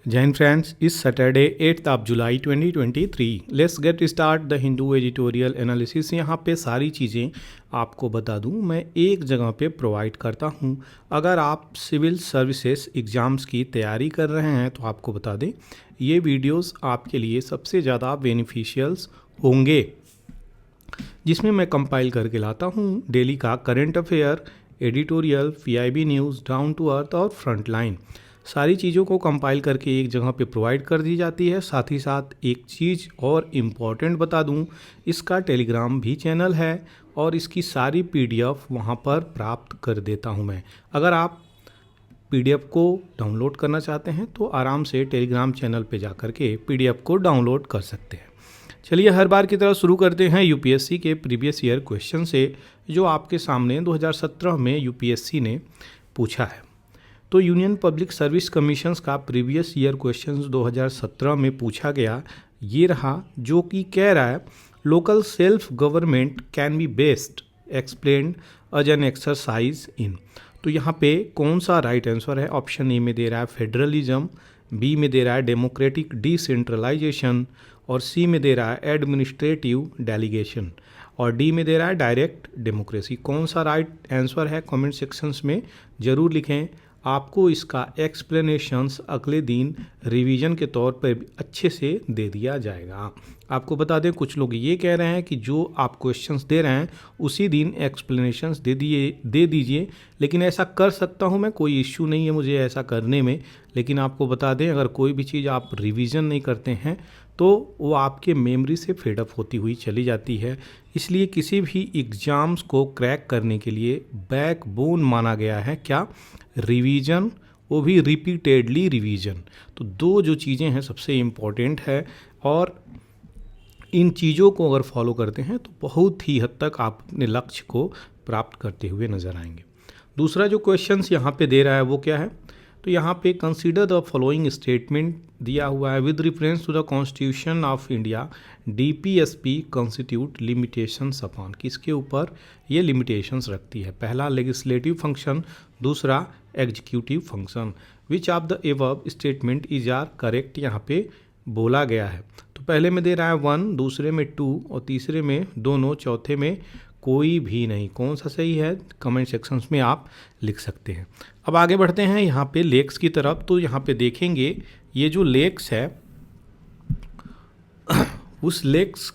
जय हिंद फ्रेंड्स, इस Saturday 8 of July 2023 let's get start the Hindu editorial analysis. यहाँ पे सारी चीज़ें आपको बता दूँ, मैं एक जगह पे प्रोवाइड करता हूँ। अगर आप सिविल सर्विसेज एग्ज़ाम्स की तैयारी कर रहे हैं तो आपको बता दें ये वीडियोस आपके लिए सबसे ज़्यादा बेनिफिशियल्स होंगे, जिसमें मैं कंपाइल करके लाता हूँ डेली का current affair, editorial, PIB news, down to earth और फ्रंट लाइन। सारी चीज़ों को कंपाइल करके एक जगह पे प्रोवाइड कर दी जाती है। साथ ही साथ एक चीज़ और इम्पॉर्टेंट बता दूं, इसका टेलीग्राम भी चैनल है और इसकी सारी पीडीएफ वहां पर प्राप्त कर देता हूं मैं। अगर आप पीडीएफ को डाउनलोड करना चाहते हैं तो आराम से टेलीग्राम चैनल पे जा कर के पीडीएफ को डाउनलोड कर सकते हैं। चलिए हर बार की तरह शुरू करते हैं यूपीएससी के प्रीवियस ईयर क्वेश्चन से, जो आपके सामने 2017 में यूपीएससी ने पूछा है। तो यूनियन पब्लिक सर्विस कमीशंस का प्रीवियस ईयर क्वेश्चंस 2017 में पूछा गया ये रहा, जो कि कह रहा है local self government can be best explained as an exercise in. तो यहाँ पे कौन सा राइट आंसर है? ऑप्शन ए में दे रहा है फेडरलिज्म, बी में दे रहा है डेमोक्रेटिक डिसेंट्रलाइजेशन, और सी में दे रहा है एडमिनिस्ट्रेटिव डेलीगेशन, और डी में दे रहा है डायरेक्ट डेमोक्रेसी। कौन सा राइट आंसर है कमेंट सेक्शंस में ज़रूर लिखें। आपको इसका एक्सप्लेनेशंस अगले दिन रिवीजन के तौर पर अच्छे से दे दिया जाएगा। आपको बता दें कुछ लोग ये कह रहे हैं कि जो आप क्वेश्चंस दे रहे हैं उसी दिन एक्सप्लेनेशंस दे दीजिए, लेकिन ऐसा कर सकता हूं मैं, कोई इश्यू नहीं है मुझे ऐसा करने में। लेकिन आपको बता दें अगर कोई भी चीज़ आप रिवीजन नहीं करते हैं तो वो आपके मेमोरी से फेडअप होती हुई चली जाती है। इसलिए किसी भी एग्ज़ाम्स को क्रैक करने के लिए बैकबोन माना गया है क्या? रिवीजन, वो भी रिपीटेडली रिवीजन। तो दो जो चीज़ें हैं सबसे इम्पॉर्टेंट है, और इन चीज़ों को अगर फॉलो करते हैं तो बहुत ही हद तक आप अपने लक्ष्य को प्राप्त करते हुए नजर आएंगे। दूसरा जो क्वेश्चंस यहाँ पे दे रहा है वो क्या है? तो यहाँ पे कंसीडर द फॉलोइंग स्टेटमेंट दिया हुआ है with reference to the constitution of India DPSP constitute limitations upon. किसके ऊपर ये लिमिटेशंस रखती है? पहला लेजिस्लेटिव फंक्शन, दूसरा executive function. Which of the above statement is are correct यहाँ पे बोला गया है। तो पहले में दे रहा है 1, दूसरे में 2 और तीसरे में दोनों, चौथे में कोई भी नहीं। कौन सा सही है कमेंट सेक्शंस में आप लिख सकते हैं। अब आगे बढ़ते हैं यहाँ पे लेक्स की तरफ। तो यहाँ पे देखेंगे ये जो लेक्स है उस लेक्स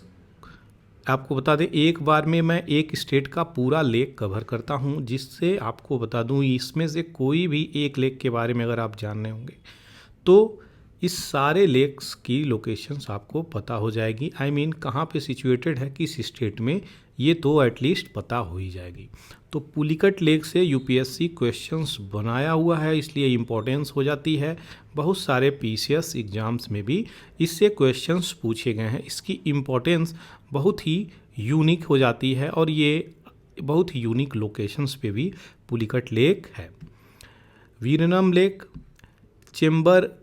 आपको बता दें एक बार में मैं एक स्टेट का पूरा लेक कवर करता हूँ, जिससे आपको बता दूँ इसमें से कोई भी एक लेक के बारे में अगर आप जानने होंगे तो इस सारे लेक्स की लोकेशंस आपको पता हो जाएगी। आई मीन कहाँ पे सिचुएटेड है किस स्टेट में, ये तो एटलीस्ट पता हो ही जाएगी। तो पुलिकट लेक से यूपीएससी क्वेश्चंस बनाया हुआ है, इसलिए इम्पोर्टेंस हो जाती है। बहुत सारे पीसीएस एग्जाम्स में भी इससे क्वेश्चंस पूछे गए हैं। इसकी इम्पोर्टेंस बहुत ही यूनिक हो जाती है, और ये बहुत ही यूनिक लोकेशंस पे भी पुलिकट लेक है। Veeranam lake, chamber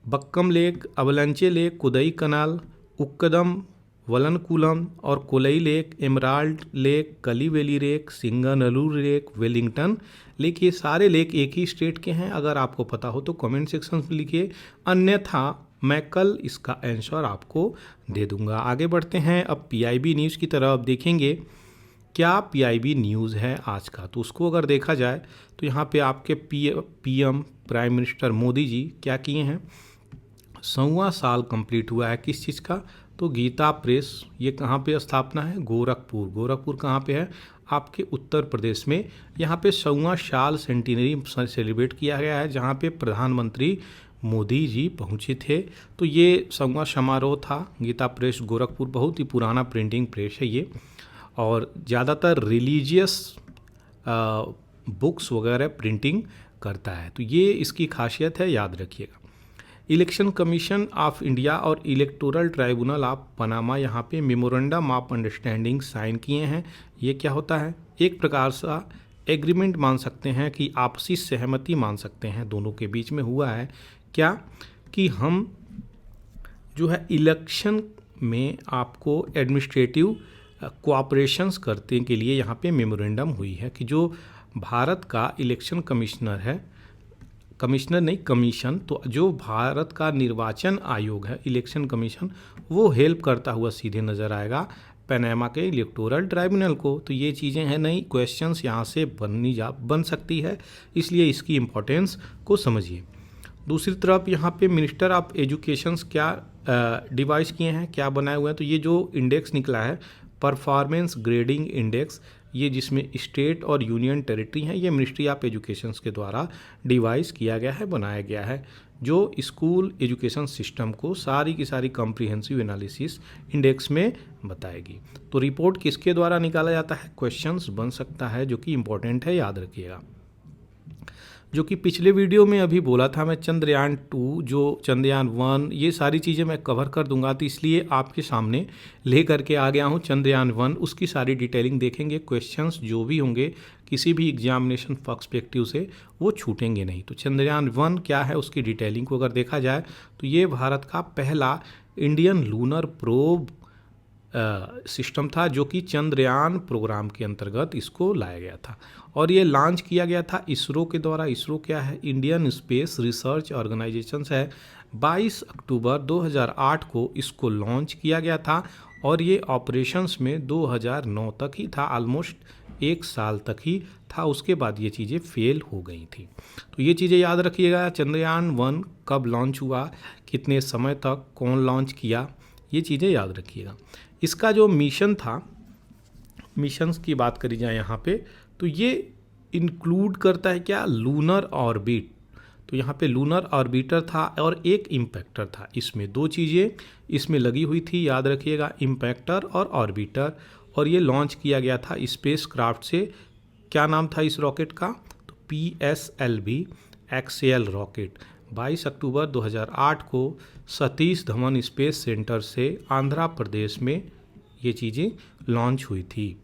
बक्कम lake, Avalanche lake, Kudai canal, Ukkadam, Valankulam और Kolai lake, Emerald lake, Kaliveli lake, Singanallur lake, Wellington lake, ये सारे लेक एक ही स्टेट के हैं। अगर आपको पता हो तो कमेंट सेक्शन में लिखिए, अन्यथा मैं कल इसका आंसर आपको दे दूंगा। आगे बढ़ते हैं अब पीआईबी न्यूज़ की तरफ। देखेंगे क्या पीआईबी न्यूज़ है आज का। तो उसको अगर देखा जाए तो यहाँ पे आपके PM prime minister Modi ji क्या किए हैं? 100वां साल कंप्लीट हुआ है किस चीज़ का? तो गीता प्रेस। ये कहाँ पे स्थापना है? गोरखपुर। गोरखपुर कहाँ पे है? आपके उत्तर प्रदेश में। यहाँ पे 100वां साल सेंटिनरी सेलिब्रेट किया गया है, जहाँ पे प्रधानमंत्री मोदी जी पहुँचे थे। तो ये 100वां समारोह था। गीता प्रेस गोरखपुर बहुत ही पुराना प्रिंटिंग प्रेस है ये, और ज़्यादातर रिलीजियस बुक्स वगैरह प्रिंटिंग करता है। तो ये इसकी खासियत है, याद रखिएगा। इलेक्शन कमीशन ऑफ इंडिया और इलेक्टोरल ट्राइब्यूनल ऑफ पनामा यहाँ पे मेमोरेंडम ऑफ अंडरस्टैंडिंग साइन किए हैं। ये क्या होता है? एक प्रकार सा एग्रीमेंट मान सकते हैं कि आपसी सहमति मान सकते हैं, दोनों के बीच में हुआ है क्या कि हम जो है इलेक्शन में आपको एडमिनिस्ट्रेटिव कोऑपरेशंस करने के लिए यहाँ पे मेमोरेंडम हुई है कि जो भारत का इलेक्शन कमिश्नर है कमिश्नर नहीं, कमीशन। तो जो भारत का निर्वाचन आयोग है, इलेक्शन कमीशन, वो हेल्प करता हुआ सीधे नज़र आएगा पनामा के इलेक्टोरल ट्राइब्यूनल को। तो ये चीज़ें हैं, नई क्वेश्चंस यहाँ से बन सकती है, इसलिए इसकी इम्पोर्टेंस को समझिए। दूसरी तरफ यहाँ पे मिनिस्टर ऑफ एजुकेशंस क्या डिवाइस किए हैं, क्या बनाए हुए हैं, तो ये जो इंडेक्स निकला है परफॉर्मेंस ग्रेडिंग इंडेक्स, ये जिसमें स्टेट और यूनियन टेरिटरी हैं, ये मिनिस्ट्री ऑफ एजुकेशन के द्वारा डिवाइस किया गया है, बनाया गया है, जो स्कूल एजुकेशन सिस्टम को सारी की सारी कॉम्प्रिहेंसिव एनालिसिस इंडेक्स में बताएगी। तो रिपोर्ट किसके द्वारा निकाला जाता है, क्वेश्चंस बन सकता है, जो कि इम्पोर्टेंट है, याद रखिएगा। जो कि पिछले वीडियो में अभी बोला था मैं, चंद्रयान 2, जो चंद्रयान 1, ये सारी चीज़ें मैं कवर कर दूंगा, तो इसलिए आपके सामने ले करके आ गया हूँ चंद्रयान 1। उसकी सारी डिटेलिंग देखेंगे, क्वेश्चंस जो भी होंगे किसी भी एग्जामिनेशन पर्सपेक्टिव से वो छूटेंगे नहीं। तो चंद्रयान 1 क्या है, उसकी डिटेलिंग को अगर देखा जाए तो ये भारत का पहला इंडियन लूनर प्रोब सिस्टम था, जो कि चंद्रयान प्रोग्राम के अंतर्गत इसको लाया गया था और ये लॉन्च किया गया था इसरो के द्वारा। इसरो क्या है, इंडियन स्पेस रिसर्च ऑर्गेनाइजेशन है। 22 अक्टूबर 2008 को इसको लॉन्च किया गया था और ये ऑपरेशंस में 2009 तक ही था, ऑलमोस्ट 1 साल तक ही था, उसके बाद ये चीज़ें फेल हो गई थी। तो ये चीज़ें याद रखिएगा, चंद्रयान 1 कब लॉन्च हुआ, कितने समय तक, कौन लॉन्च किया, ये चीज़ें याद रखिएगा। इसका जो मिशन था, मिशंस की बात करी जाए यहाँ पे, तो ये इंक्लूड करता है क्या, लूनर ऑर्बिट। तो यहाँ पे लूनर ऑर्बिटर था और एक इम्पैक्टर था, इसमें 2 चीज़ें इसमें लगी हुई थी, याद रखिएगा, इम्पैक्टर और ऑर्बिटर। और ये लॉन्च किया गया था स्पेस क्राफ्ट से। क्या नाम था इस रॉकेट का, तो PSLV एक्सएल रॉकेट। 22 अक्टूबर 2008 को सतीश धवन स्पेस सेंटर से आंध्र प्रदेश में ये चीज़ें लॉन्च हुई थी।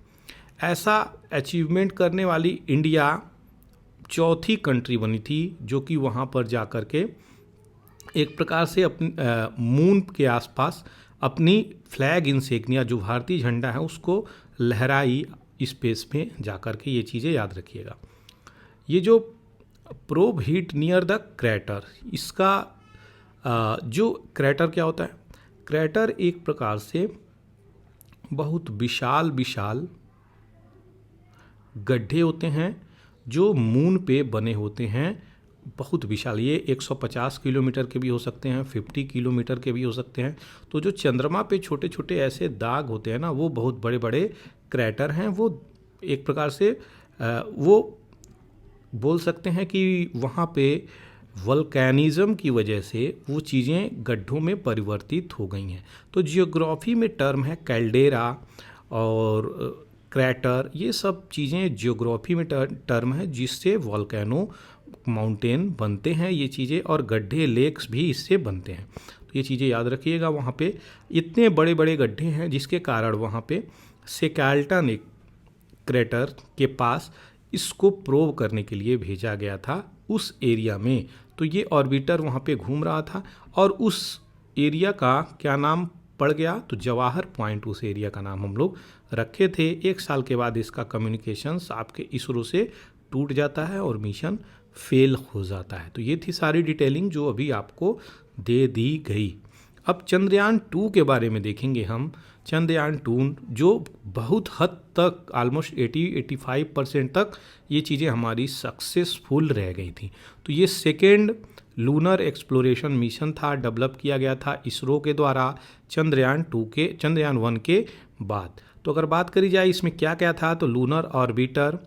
ऐसा अचीवमेंट करने वाली इंडिया चौथी कंट्री बनी थी, जो कि वहाँ पर जा कर के एक प्रकार से अपनी मून के आसपास अपनी फ्लैग इंसिग्निया, जो भारतीय झंडा है, उसको लहराई स्पेस में जा कर के। ये चीज़ें याद रखिएगा। ये जो probe hit near the crater, इसका जो क्रैटर क्या होता है, क्रैटर एक प्रकार से बहुत विशाल विशाल गड्ढे होते हैं जो मून पे बने होते हैं, बहुत विशाल। ये 150 किलोमीटर के भी हो सकते हैं, 50 किलोमीटर के भी हो सकते हैं। तो जो चंद्रमा पे छोटे छोटे ऐसे दाग होते हैं ना, वो बहुत बड़े बड़े क्रैटर हैं। वो एक प्रकार से वो बोल सकते हैं कि वहाँ पे वल्केनिज्म की वजह से वो चीज़ें गड्ढों में परिवर्तित हो गई हैं। तो जियोग्राफी में टर्म है कैल्डेरा और क्रैटर, ये सब चीज़ें जियोग्राफी में टर्म है, जिससे वॉल्केनो माउंटेन बनते हैं ये चीज़ें, और गड्ढे लेक्स भी इससे बनते हैं। तो ये चीज़ें याद रखिएगा। वहाँ पे इतने बड़े बड़े गड्ढे हैं जिसके कारण वहाँ पे सेकाल्टन एक क्रैटर के पास इसको प्रोब करने के लिए भेजा गया था उस एरिया में। तो ये ऑर्बिटर वहाँ पे घूम रहा था और उस एरिया का क्या नाम पड़ गया, तो जवाहर पॉइंट उस एरिया का नाम हम लोग रखे थे। 1 साल के बाद इसका कम्युनिकेशंस आपके इसरो से टूट जाता है और मिशन फेल हो जाता है। तो ये थी सारी डिटेलिंग जो अभी आपको दे दी गई। अब चंद्रयान 2 के बारे में देखेंगे हम। चंद्रयान 2 जो बहुत हद तक ऑलमोस्ट 80-85% तक ये चीज़ें हमारी सक्सेसफुल रह गई थी। तो ये सेकेंड लूनर एक्सप्लोरेशन मिशन था, डेवलप किया गया था इसरो के द्वारा चंद्रयान 1 के बाद। तो अगर बात करी जाए इसमें क्या क्या था, तो लूनर ऑर्बिटर,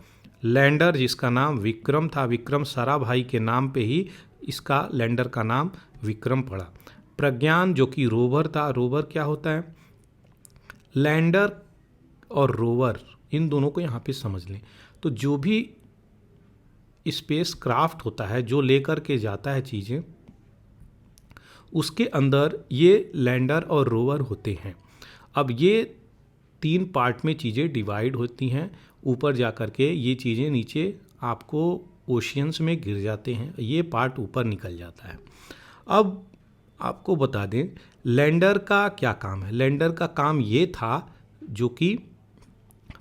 लैंडर जिसका नाम विक्रम था, विक्रम साराभाई के नाम पे ही इसका लैंडर का नाम विक्रम पड़ा। प्रज्ञान जो कि रोवर था, रोवर क्या होता है, लैंडर और रोवर इन दोनों को यहाँ पे समझ लें। तो जो भी स्पेस क्राफ्ट होता है जो लेकर के जाता है चीज़ें, उसके अंदर ये लैंडर और रोवर होते हैं। अब ये 3 पार्ट में चीज़ें डिवाइड होती हैं। ऊपर जा कर के ये चीज़ें नीचे आपको ओशियंस में गिर जाते हैं, ये पार्ट ऊपर निकल जाता है। अब आपको बता दें लैंडर का क्या काम है। लैंडर का काम ये था जो कि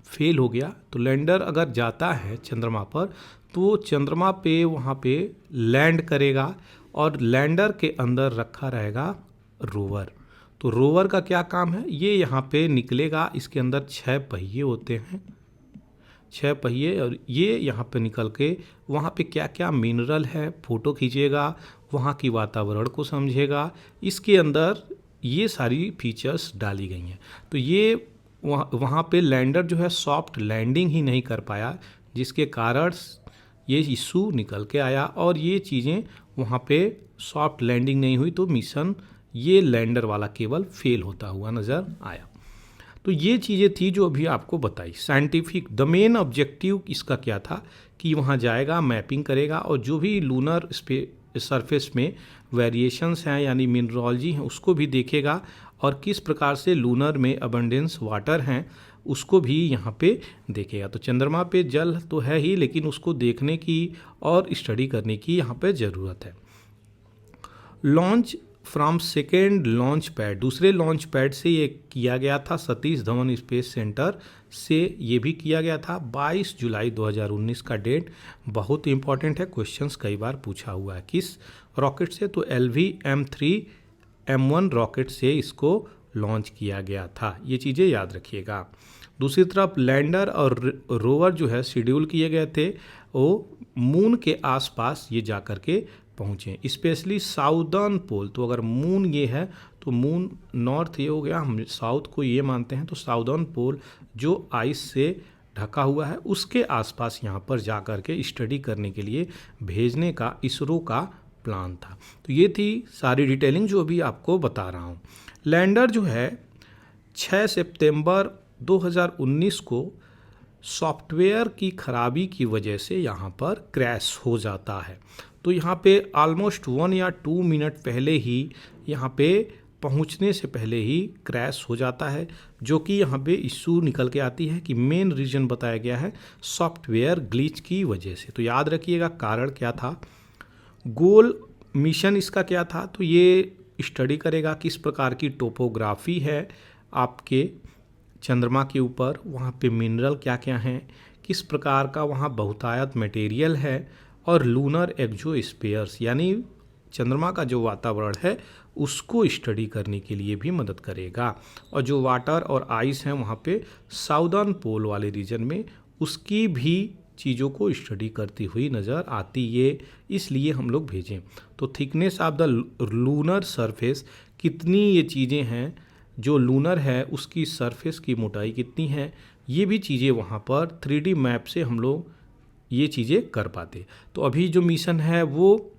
फेल हो गया। तो लैंडर अगर जाता है चंद्रमा पर तो तो चंद्रमा पे वहाँ पे लैंड करेगा और लैंडर के अंदर रखा रहेगा रोवर। तो रोवर का क्या काम है, ये यहाँ पे निकलेगा, इसके अंदर 6 पहिए होते हैं, 6 पहिए, और ये यहाँ पे निकल के वहाँ पे क्या क्या मिनरल है फ़ोटो खींचेगा, वहाँ की वातावरण को समझेगा। इसके अंदर ये सारी फीचर्स डाली गई हैं। तो ये वहाँ पे लैंडर जो है सॉफ्ट लैंडिंग ही नहीं कर पाया, जिसके कारण ये इशू निकल के आया और ये चीज़ें वहाँ पे सॉफ्ट लैंडिंग नहीं हुई, तो मिशन ये लैंडर वाला केवल फेल होता हुआ नज़र आया। तो ये चीज़ें थी जो अभी आपको बताई। साइंटिफिक द मेन ऑब्जेक्टिव इसका क्या था कि वहाँ जाएगा, मैपिंग करेगा और जो भी लूनर सरफेस में वेरिएशंस हैं यानी मिनरोलॉजी हैं उसको भी देखेगा, और किस प्रकार से लूनर में अबंडेंस वाटर हैं उसको भी यहाँ पे देखेगा। तो चंद्रमा पे जल तो है ही, लेकिन उसको देखने की और स्टडी करने की यहाँ पे ज़रूरत है। Launch from second launch pad, दूसरे लॉन्च पैड से ये किया गया था, सतीश धवन स्पेस सेंटर से ये भी किया गया था। 22 जुलाई 2019 का डेट बहुत इंपॉर्टेंट है, क्वेश्चंस कई बार पूछा हुआ है। किस रॉकेट से, तो LV-M3M1 रॉकेट से इसको लॉन्च किया गया था। ये चीज़ें याद रखिएगा। दूसरी तरफ लैंडर और रोवर जो है शेड्यूल किए गए थे, वो मून के आसपास ये जा कर के पहुँचे, स्पेशली साउदर्न पोल। तो अगर मून ये है तो मून नॉर्थ ये हो गया, हम साउथ को ये मानते हैं, तो साउदर्न पोल जो आइस से ढका हुआ है उसके आसपास यहाँ पर जा कर के स्टडी करने के लिए भेजने का इसरो का प्लान था। तो ये थी सारी डिटेलिंग जो अभी आपको बता रहा हूँ। लैंडर जो है 6 सितंबर 2019 को सॉफ्टवेयर की खराबी की वजह से यहाँ पर क्रैश हो जाता है। तो यहाँ पे ऑलमोस्ट 1 या 2 मिनट पहले ही यहाँ पे पहुँचने से पहले ही क्रैश हो जाता है, जो कि यहाँ पे इशू निकल के आती है कि मेन रीज़न बताया गया है सॉफ्टवेयर ग्लिच की वजह से। तो याद रखिएगा कारण क्या था। गोल मिशन इसका क्या था, तो ये स्टडी करेगा किस प्रकार की टोपोग्राफी है आपके चंद्रमा के ऊपर, वहाँ पे मिनरल क्या क्या हैं, किस प्रकार का वहाँ बहुतायत मटेरियल है, और लूनर एक्सोस्फीयर्स यानी चंद्रमा का जो वातावरण है उसको स्टडी करने के लिए भी मदद करेगा। और जो वाटर और आइस हैं वहाँ पे साउदर्न पोल वाले रीजन में, उसकी भी चीज़ों को स्टडी करती हुई नज़र आती है, इसलिए हम लोग भेजें। तो thickness of the lunar surface, कितनी ये चीज़ें हैं, जो लूनर है उसकी सरफेस की मोटाई कितनी है, ये भी चीज़ें वहाँ पर 3D मैप से हम लोग ये चीज़ें कर पाते। तो अभी जो मिशन है वो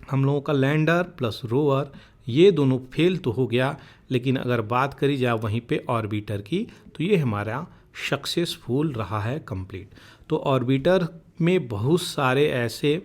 हम लोगों का लैंडर प्लस रोवर ये दोनों फेल तो हो गया, लेकिन अगर बात करी जाए वहीं पे ऑर्बिटर की, तो ये हमारा सक्सेसफुल रहा है कंप्लीट। तो ऑर्बिटर में बहुत सारे ऐसे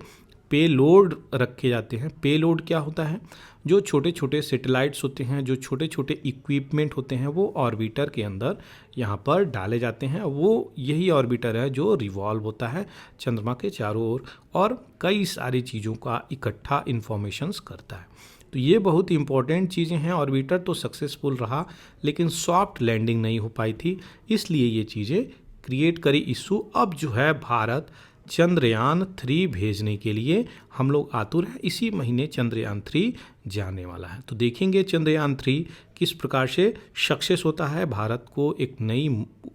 पेलोड रखे जाते हैं। पेलोड क्या होता है, जो छोटे छोटे सैटेलाइट्स होते हैं, जो छोटे छोटे इक्विपमेंट होते हैं, वो ऑर्बिटर के अंदर यहाँ पर डाले जाते हैं। वो यही ऑर्बिटर है जो रिवॉल्व होता है चंद्रमा के चारों ओर और कई सारी चीज़ों का इकट्ठा इन्फॉर्मेशंस करता है। तो ये बहुत इंपॉर्टेंट चीज़ें हैं। ऑर्बिटर तो सक्सेसफुल रहा, लेकिन सॉफ्ट लैंडिंग नहीं हो पाई थी, इसलिए ये चीज़ें क्रिएट करी इशू। अब जो है भारत चंद्रयान 3 भेजने के लिए हम लोग आतुर हैं। इसी महीने चंद्रयान 3 जाने वाला है। तो देखेंगे चंद्रयान 3 किस प्रकार से सक्सेस होता है, भारत को एक नई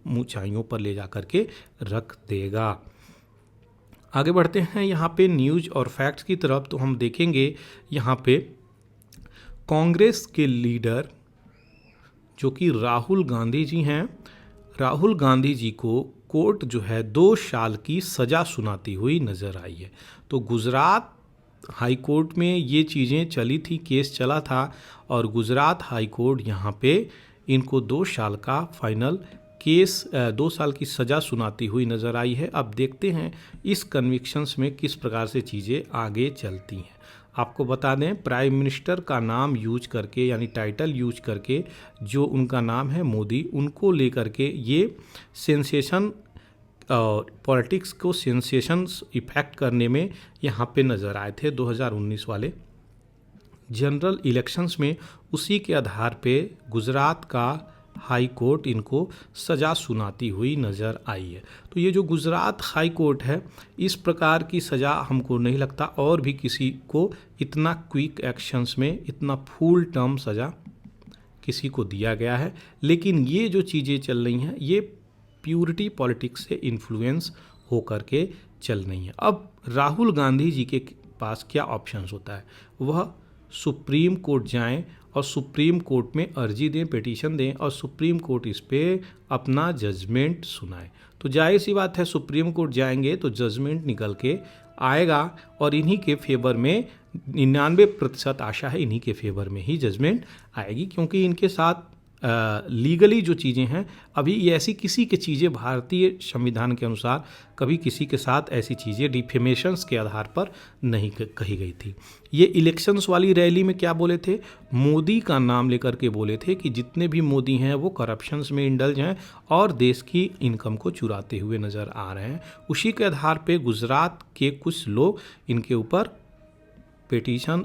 ऊंचाइयों पर ले जा कर के रख देगा। आगे बढ़ते हैं यहाँ पे न्यूज़ और फैक्ट्स की तरफ। तो हम देखेंगे यहाँ पे कांग्रेस के लीडर जो कि राहुल गांधी जी हैं, राहुल गांधी जी को कोर्ट जो है 2 साल की सज़ा सुनाती हुई नज़र आई है। तो गुजरात हाई कोर्ट में ये चीज़ें चली थी, केस चला था, और गुजरात हाई कोर्ट यहाँ पे इनको 2 साल का फाइनल केस 2 साल की सज़ा सुनाती हुई नज़र आई है। अब देखते हैं इस कन्विक्शंस में किस प्रकार से चीज़ें आगे चलती हैं। आपको बता दें, प्राइम मिनिस्टर का नाम यूज करके यानी टाइटल यूज करके, जो उनका नाम है मोदी, उनको लेकर के ये सेंसेशन पॉलिटिक्स को सेंसेशंस इफेक्ट करने में यहाँ पे नज़र आए थे 2019 वाले जनरल इलेक्शंस में। उसी के आधार पे गुजरात का हाई कोर्ट इनको सज़ा सुनाती हुई नज़र आई है। तो ये जो गुजरात हाई कोर्ट है, इस प्रकार की सज़ा हमको नहीं लगता और भी किसी को इतना क्विक एक्शंस में इतना फुल टर्म सज़ा किसी को दिया गया है। लेकिन ये जो चीज़ें चल रही हैं ये प्यूरिटी पॉलिटिक्स से इन्फ्लुएंस होकर के चल रही हैं। अब राहुल गांधी जी के पास क्या ऑप्शंस होता है, वह सुप्रीम कोर्ट जाएं और सुप्रीम कोर्ट में अर्जी दें, पिटीशन दें और सुप्रीम कोर्ट इस पे अपना जजमेंट सुनाए। तो जाहिर सी बात है सुप्रीम कोर्ट जाएंगे तो जजमेंट निकल के आएगा और इन्हीं के फेवर में 99% आशा है इन्हीं के फेवर में ही जजमेंट आएगी, क्योंकि इनके साथ लीगली जो चीज़ें हैं अभी ये ऐसी किसी की चीज़ें भारतीय संविधान के अनुसार कभी किसी के साथ ऐसी चीज़ें डिफेमेशंस के आधार पर नहीं कही गई थी। ये इलेक्शंस वाली रैली में क्या बोले थे, मोदी का नाम लेकर के बोले थे कि जितने भी मोदी हैं वो करप्शंस में इंडल्ज हैं और देश की इनकम को चुराते हुए नज़र आ रहे हैं। उसी के आधार पे गुजरात के कुछ लोग इनके ऊपर पिटीशन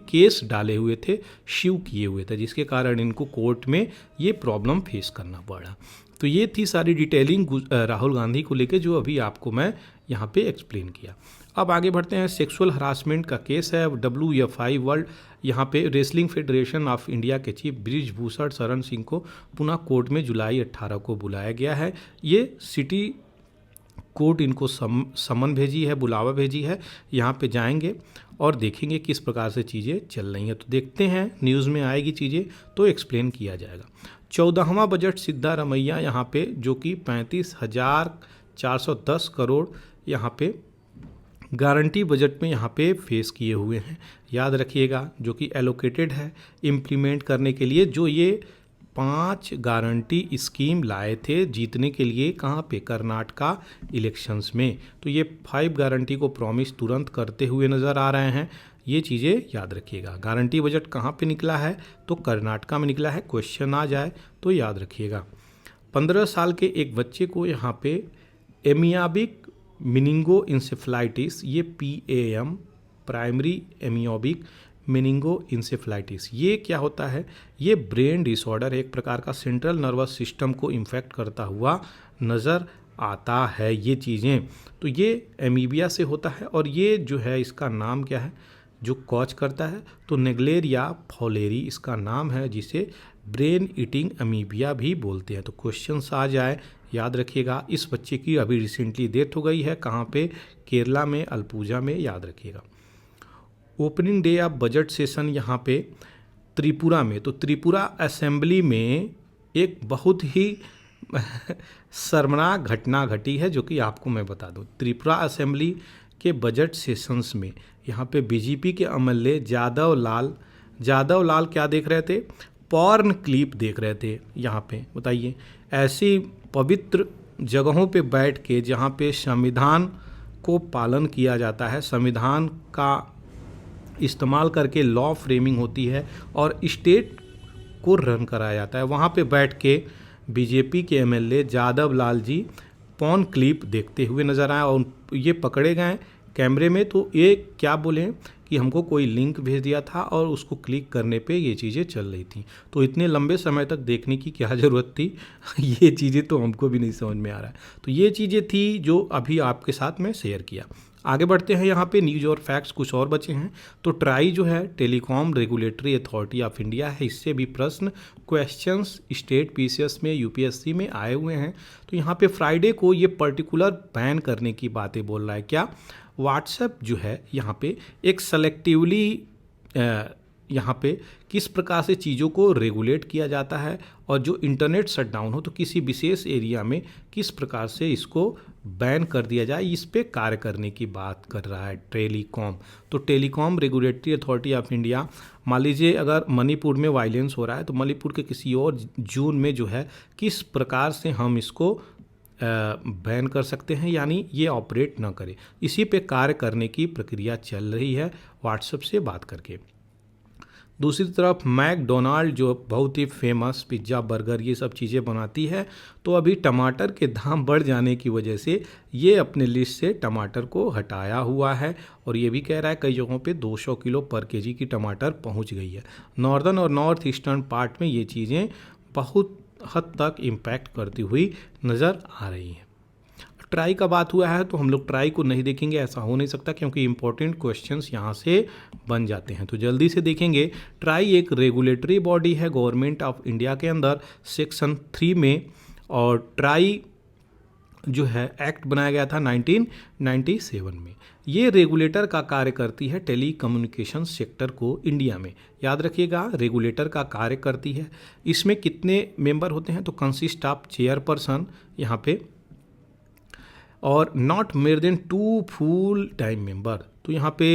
केस डाले हुए थे, शिव किए हुए थे, जिसके कारण इनको कोर्ट में ये प्रॉब्लम फेस करना पड़ा। तो ये थी सारी डिटेलिंग राहुल गांधी को लेके जो अभी आपको मैं यहाँ पे एक्सप्लेन किया। अब आगे बढ़ते हैं। सेक्सुअल हरासमेंट का केस है WFI वर्ल्ड, यहाँ पे रेसलिंग फेडरेशन ऑफ इंडिया के चीफ ब्रिजभूषण शरण सिंह को पुनः कोर्ट में जुलाई 18 को बुलाया गया है। ये सिटी कोर्ट इनको समन भेजी है, बुलावा भेजी है, यहाँ पे जाएंगे और देखेंगे किस प्रकार से चीज़ें चल रही हैं। तो देखते हैं, न्यूज़ में आएगी चीज़ें तो एक्सप्लेन किया जाएगा। 14वां बजट सिद्धारमैया यहाँ पे जो कि 35,410 करोड़ यहाँ पे गारंटी बजट में यहाँ पे फेस किए हुए हैं, याद रखिएगा, जो कि एलोकेटेड है इम्प्लीमेंट करने के लिए। जो ये 5 गारंटी स्कीम लाए थे जीतने के लिए, कहाँ पे, कर्नाटका इलेक्शंस में। तो ये 5 गारंटी को प्रॉमिस तुरंत करते हुए नज़र आ रहे हैं। ये चीज़ें याद रखिएगा। गारंटी बजट कहाँ पे निकला है, तो कर्नाटका में निकला है। क्वेश्चन आ जाए तो याद रखिएगा। 15 साल के एक बच्चे को यहाँ पे एमियाबिक मिनिंगो इंसेफ्लाइटिस, ये PAM प्राइमरी एमियोबिक मेनिंगो इंसेफ्लाइटिस, ये क्या होता है, ये ब्रेन डिसऑर्डर, एक प्रकार का सेंट्रल नर्वस सिस्टम को इन्फेक्ट करता हुआ नज़र आता है। ये चीज़ें तो ये एमीबिया से होता है और ये जो है इसका नाम क्या है जो कॉज करता है, तो नेग्लेरिया फॉलेरी इसका नाम है, जिसे ब्रेन ईटिंग अमीबिया भी बोलते हैं। तो क्वेश्चंस आ जाए, याद रखिएगा। इस बच्चे की अभी रिसेंटली डेथ हो गई है, कहाँ पे, केरला में, अलपूजा में, याद रखिएगा। Opening day of budget session यहाँ पे त्रिपुरा में, तो त्रिपुरा असेंबली में एक बहुत ही शर्मनाक घटना घटी है, जो कि आपको मैं बता दूं। त्रिपुरा असेंबली के बजट सेशंस में यहाँ पे BJP के MLA जादव लाल क्या देख रहे थे, पॉर्न क्लिप देख रहे थे। यहाँ पे बताइए, ऐसी पवित्र जगहों पे बैठ के जहाँ पे संविधान को पालन किया जाता है, संविधान का इस्तेमाल करके लॉ फ्रेमिंग होती है और स्टेट को रन कराया जाता है, वहाँ पे बैठ के BJP के MLA Jadav Lal ji porn clip देखते हुए नज़र आए और ये पकड़े गए कैमरे में। तो ये क्या बोले कि हमको कोई लिंक भेज दिया था और उसको क्लिक करने पे ये चीज़ें चल रही थी। तो इतने लंबे समय तक देखने की क्या ज़रूरत थी ये चीज़ें तो हमको भी नहीं समझ में आ रहा है। तो ये चीज़ें थी जो अभी आपके साथ में शेयर किया। आगे बढ़ते हैं, यहाँ पे न्यूज़ और फैक्ट्स कुछ और बचे हैं। तो ट्राई जो है telecom regulatory authority of India है, इससे भी प्रश्न क्वेश्चंस स्टेट PCS में UPSC में आए हुए हैं। तो यहाँ पे फ्राइडे को ये पर्टिकुलर बैन करने की बातें बोल रहा है। क्या, व्हाट्सएप जो है यहाँ पे एक सेलेक्टिवली यहाँ पे किस प्रकार से चीज़ों को रेगुलेट किया जाता है और जो इंटरनेट शटडाउन हो तो किसी विशेष एरिया में किस प्रकार से इसको बैन कर दिया जाए, इस पे कार्य करने की बात कर रहा है टेलीकॉम। तो telecom regulatory authority of India, मान लीजिए अगर मणिपुर में वायलेंस हो रहा है तो मणिपुर के किसी और जोन में जो है किस प्रकार से हम इसको बैन कर सकते हैं, यानी ये ऑपरेट ना करे, इसी पे कार्य करने की प्रक्रिया चल रही है व्हाट्सएप से बात करके। दूसरी तरफ मैकडोनाल्ड जो बहुत ही फेमस पिज़्ज़ा, बर्गर, ये सब चीज़ें बनाती है, तो अभी टमाटर के दाम बढ़ जाने की वजह से ये अपने लिस्ट से टमाटर को हटाया हुआ है और ये भी कह रहा है कई जगहों पे 200 किलो पर केजी की टमाटर पहुंच गई है। नॉर्दर्न और नॉर्थ ईस्टर्न पार्ट में ये चीज़ें बहुत हद तक इम्पैक्ट करती हुई नज़र आ रही है। ट्राई का बात हुआ है तो हम लोग ट्राई को नहीं देखेंगे, ऐसा हो नहीं सकता क्योंकि इंपॉर्टेंट क्वेश्चंस यहाँ से बन जाते हैं। तो जल्दी से देखेंगे। ट्राई एक रेगुलेटरी बॉडी है गवर्नमेंट ऑफ इंडिया के अंदर सेक्शन 3 में, और ट्राई जो है एक्ट बनाया गया था 1997 में। ये रेगुलेटर का कार्य करती है टेली कम्युनिकेशन सेक्टर को इंडिया में। याद रखिएगा, रेगुलेटर का कार्य करती है। इसमें कितने मेंबर होते हैं तो कंसिस्ट ऑफ चेयरपर्सन यहाँ पे, और not more than 2 full time member. तो यहाँ पे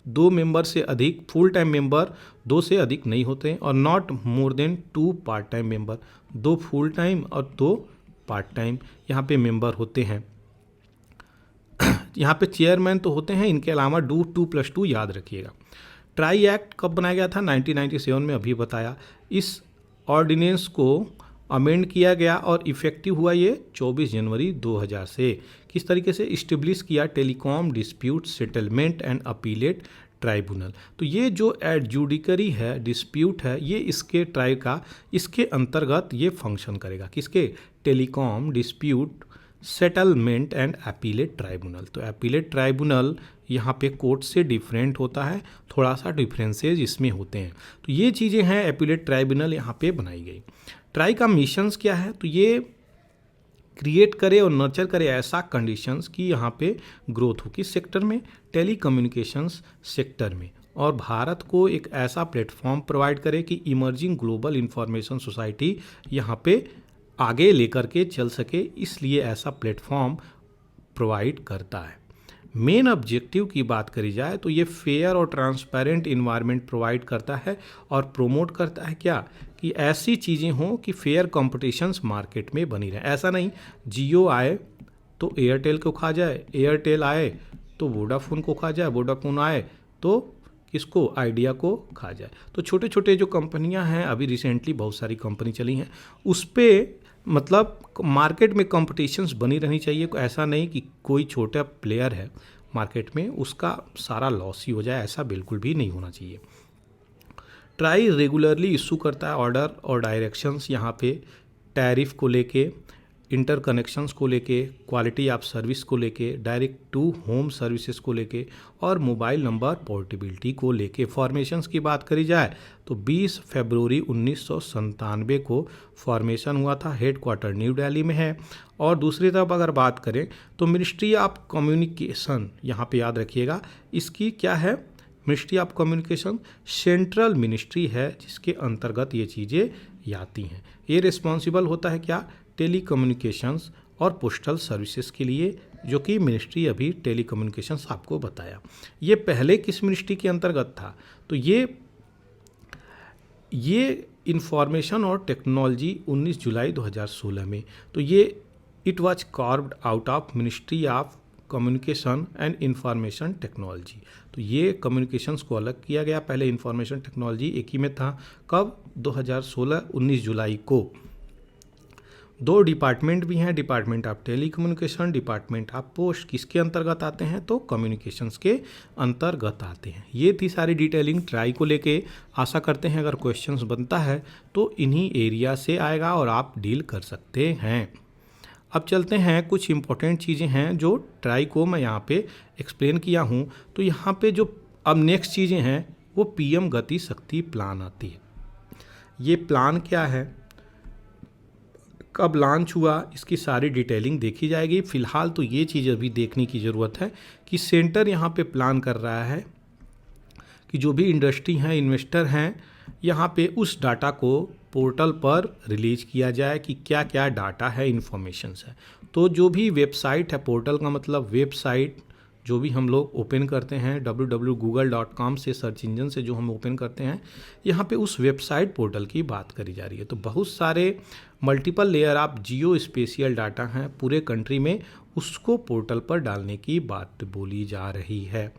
2 मेंबर से अधिक, फुल टाइम मेंबर 2 से अधिक नहीं होते हैं, और not more than 2 part time member, 2 full time और 2 पार्ट टाइम यहाँ पे मेंबर होते हैं। यहाँ पे चेयरमैन तो होते हैं, इनके अलावा 2+2 याद रखिएगा। ट्राई एक्ट कब बनाया गया था? 1997 में, अभी बताया। इस ऑर्डिनेंस को अमेंड किया गया और इफेक्टिव हुआ ये 24 जनवरी 2000 से। किस तरीके से इस्टेब्लिश किया? Telecom dispute settlement and appellate tribunal. तो ये जो एडजुडिकरी है, डिस्प्यूट है, ये इसके ट्राई का, इसके अंतर्गत ये फंक्शन करेगा। किसके? Telecom dispute settlement and appellate tribunal. तो अपीलेट ट्राइब्यूनल यहाँ पे कोर्ट से डिफरेंट होता है, थोड़ा सा डिफरेंसेज इसमें होते हैं। तो ये चीज़ें हैं, अपीलेट ट्राइब्यूनल यहाँ पे बनाई गई। ट्राई का मिशंस क्या है? तो ये क्रिएट करे और नर्चर करे ऐसा कंडीशंस कि यहाँ पे ग्रोथ हो। किस सेक्टर में? टेली कम्युनिकेशंस सेक्टर में। और भारत को एक ऐसा प्लेटफॉर्म प्रोवाइड करे कि इमर्जिंग ग्लोबल इंफॉर्मेशन सोसाइटी यहाँ पे आगे लेकर के चल सके, इसलिए ऐसा प्लेटफॉर्म प्रोवाइड करता है। मेन ऑब्जेक्टिव की बात करी जाए तो ये फेयर और ट्रांसपेरेंट इन्वायरमेंट प्रोवाइड करता है और प्रोमोट करता है क्या? कि ऐसी चीज़ें हों कि फेयर कॉम्पिटिशन्स मार्केट में बनी रहे। ऐसा नहीं जियो आए तो एयरटेल को खा जाए, एयरटेल आए तो वोडाफोन को खा जाए, वोडाफोन आए तो किसको? आइडिया को खा जाए। तो छोटे छोटे जो कंपनियां हैं, अभी रिसेंटली बहुत सारी कंपनी चली हैं, उस पर मतलब मार्केट में कॉम्पिटिशन्स बनी रहनी चाहिए। ऐसा नहीं कि कोई छोटा प्लेयर है मार्केट में उसका सारा लॉस ही हो जाए, ऐसा बिल्कुल भी नहीं होना चाहिए। ट्राई रेगुलरली इशू करता है ऑर्डर और डायरेक्शंस यहाँ पे टैरिफ को लेके, इंटरकनेक्शंस को लेके, क्वालिटी ऑफ सर्विस को लेके, डायरेक्ट टू होम सर्विसेज को लेके, और मोबाइल नंबर पोर्टेबिलिटी को लेके। फॉर्मेशंस की बात करी जाए तो 20 फरवरी 1997 को फॉर्मेशन हुआ था। हेडक्वार्टर न्यू दिल्ली में है। और दूसरी तरफ अगर बात करें तो मिनिस्ट्री ऑफ कम्युनिकेशन, यहाँ पे याद रखिएगा, इसकी क्या है? Ministry of communication central ministry है जिसके अंतर्गत ये चीज़ें आती हैं। ये रिस्पॉन्सिबल होता है क्या? टेली कम्युनिकेशंस और पोस्टल सर्विसेज के लिए, जो कि मिनिस्ट्री अभी टेली कम्युनिकेशंस आपको बताया। ये पहले किस मिनिस्ट्री के अंतर्गत था? तो ये इंफॉर्मेशन और टेक्नोलॉजी 19 जुलाई 2016 में। तो ये it was carved out of ministry of communication and information technology. तो ये कम्युनिकेशंस को अलग किया गया, पहले इंफॉर्मेशन टेक्नोलॉजी एक ही में था। कब? 2016 19 जुलाई को। 2 डिपार्टमेंट भी हैं, department of telecommunication, department of post. किसके अंतर्गत आते हैं? तो कम्युनिकेशंस के अंतर्गत आते हैं। ये थी सारी डिटेलिंग ट्राई को लेके। आशा करते हैं अगर क्वेश्चंस बनता है तो इन्हीं एरिया से आएगा और आप डील कर सकते हैं। अब चलते हैं, कुछ इंपॉर्टेंट चीज़ें हैं जो ट्राई को मैं यहाँ पे एक्सप्लेन किया हूँ। तो यहाँ पे जो अब नेक्स्ट चीज़ें हैं वो पीएम गति शक्ति प्लान आती है। ये प्लान क्या है, कब लॉन्च हुआ, इसकी सारी डिटेलिंग देखी जाएगी। फ़िलहाल तो ये चीज़ अभी देखने की ज़रूरत है कि सेंटर यहाँ पे प्लान कर रहा है कि जो भी इंडस्ट्री हैं, इन्वेस्टर हैं, यहाँ पे उस डाटा को पोर्टल पर रिलीज किया जाए कि क्या क्या डाटा है, इन्फॉर्मेशंस है। तो जो भी वेबसाइट है, पोर्टल का मतलब वेबसाइट जो भी हम लोग ओपन करते हैं www.google.com से, सर्च इंजन से जो हम ओपन करते हैं, यहाँ पे उस वेबसाइट पोर्टल की बात करी जा रही है। तो बहुत सारे multiple layer of geospatial data हैं पूरे कंट्री में, उसको पोर्टल पर डालने की बात बोली जा रही है।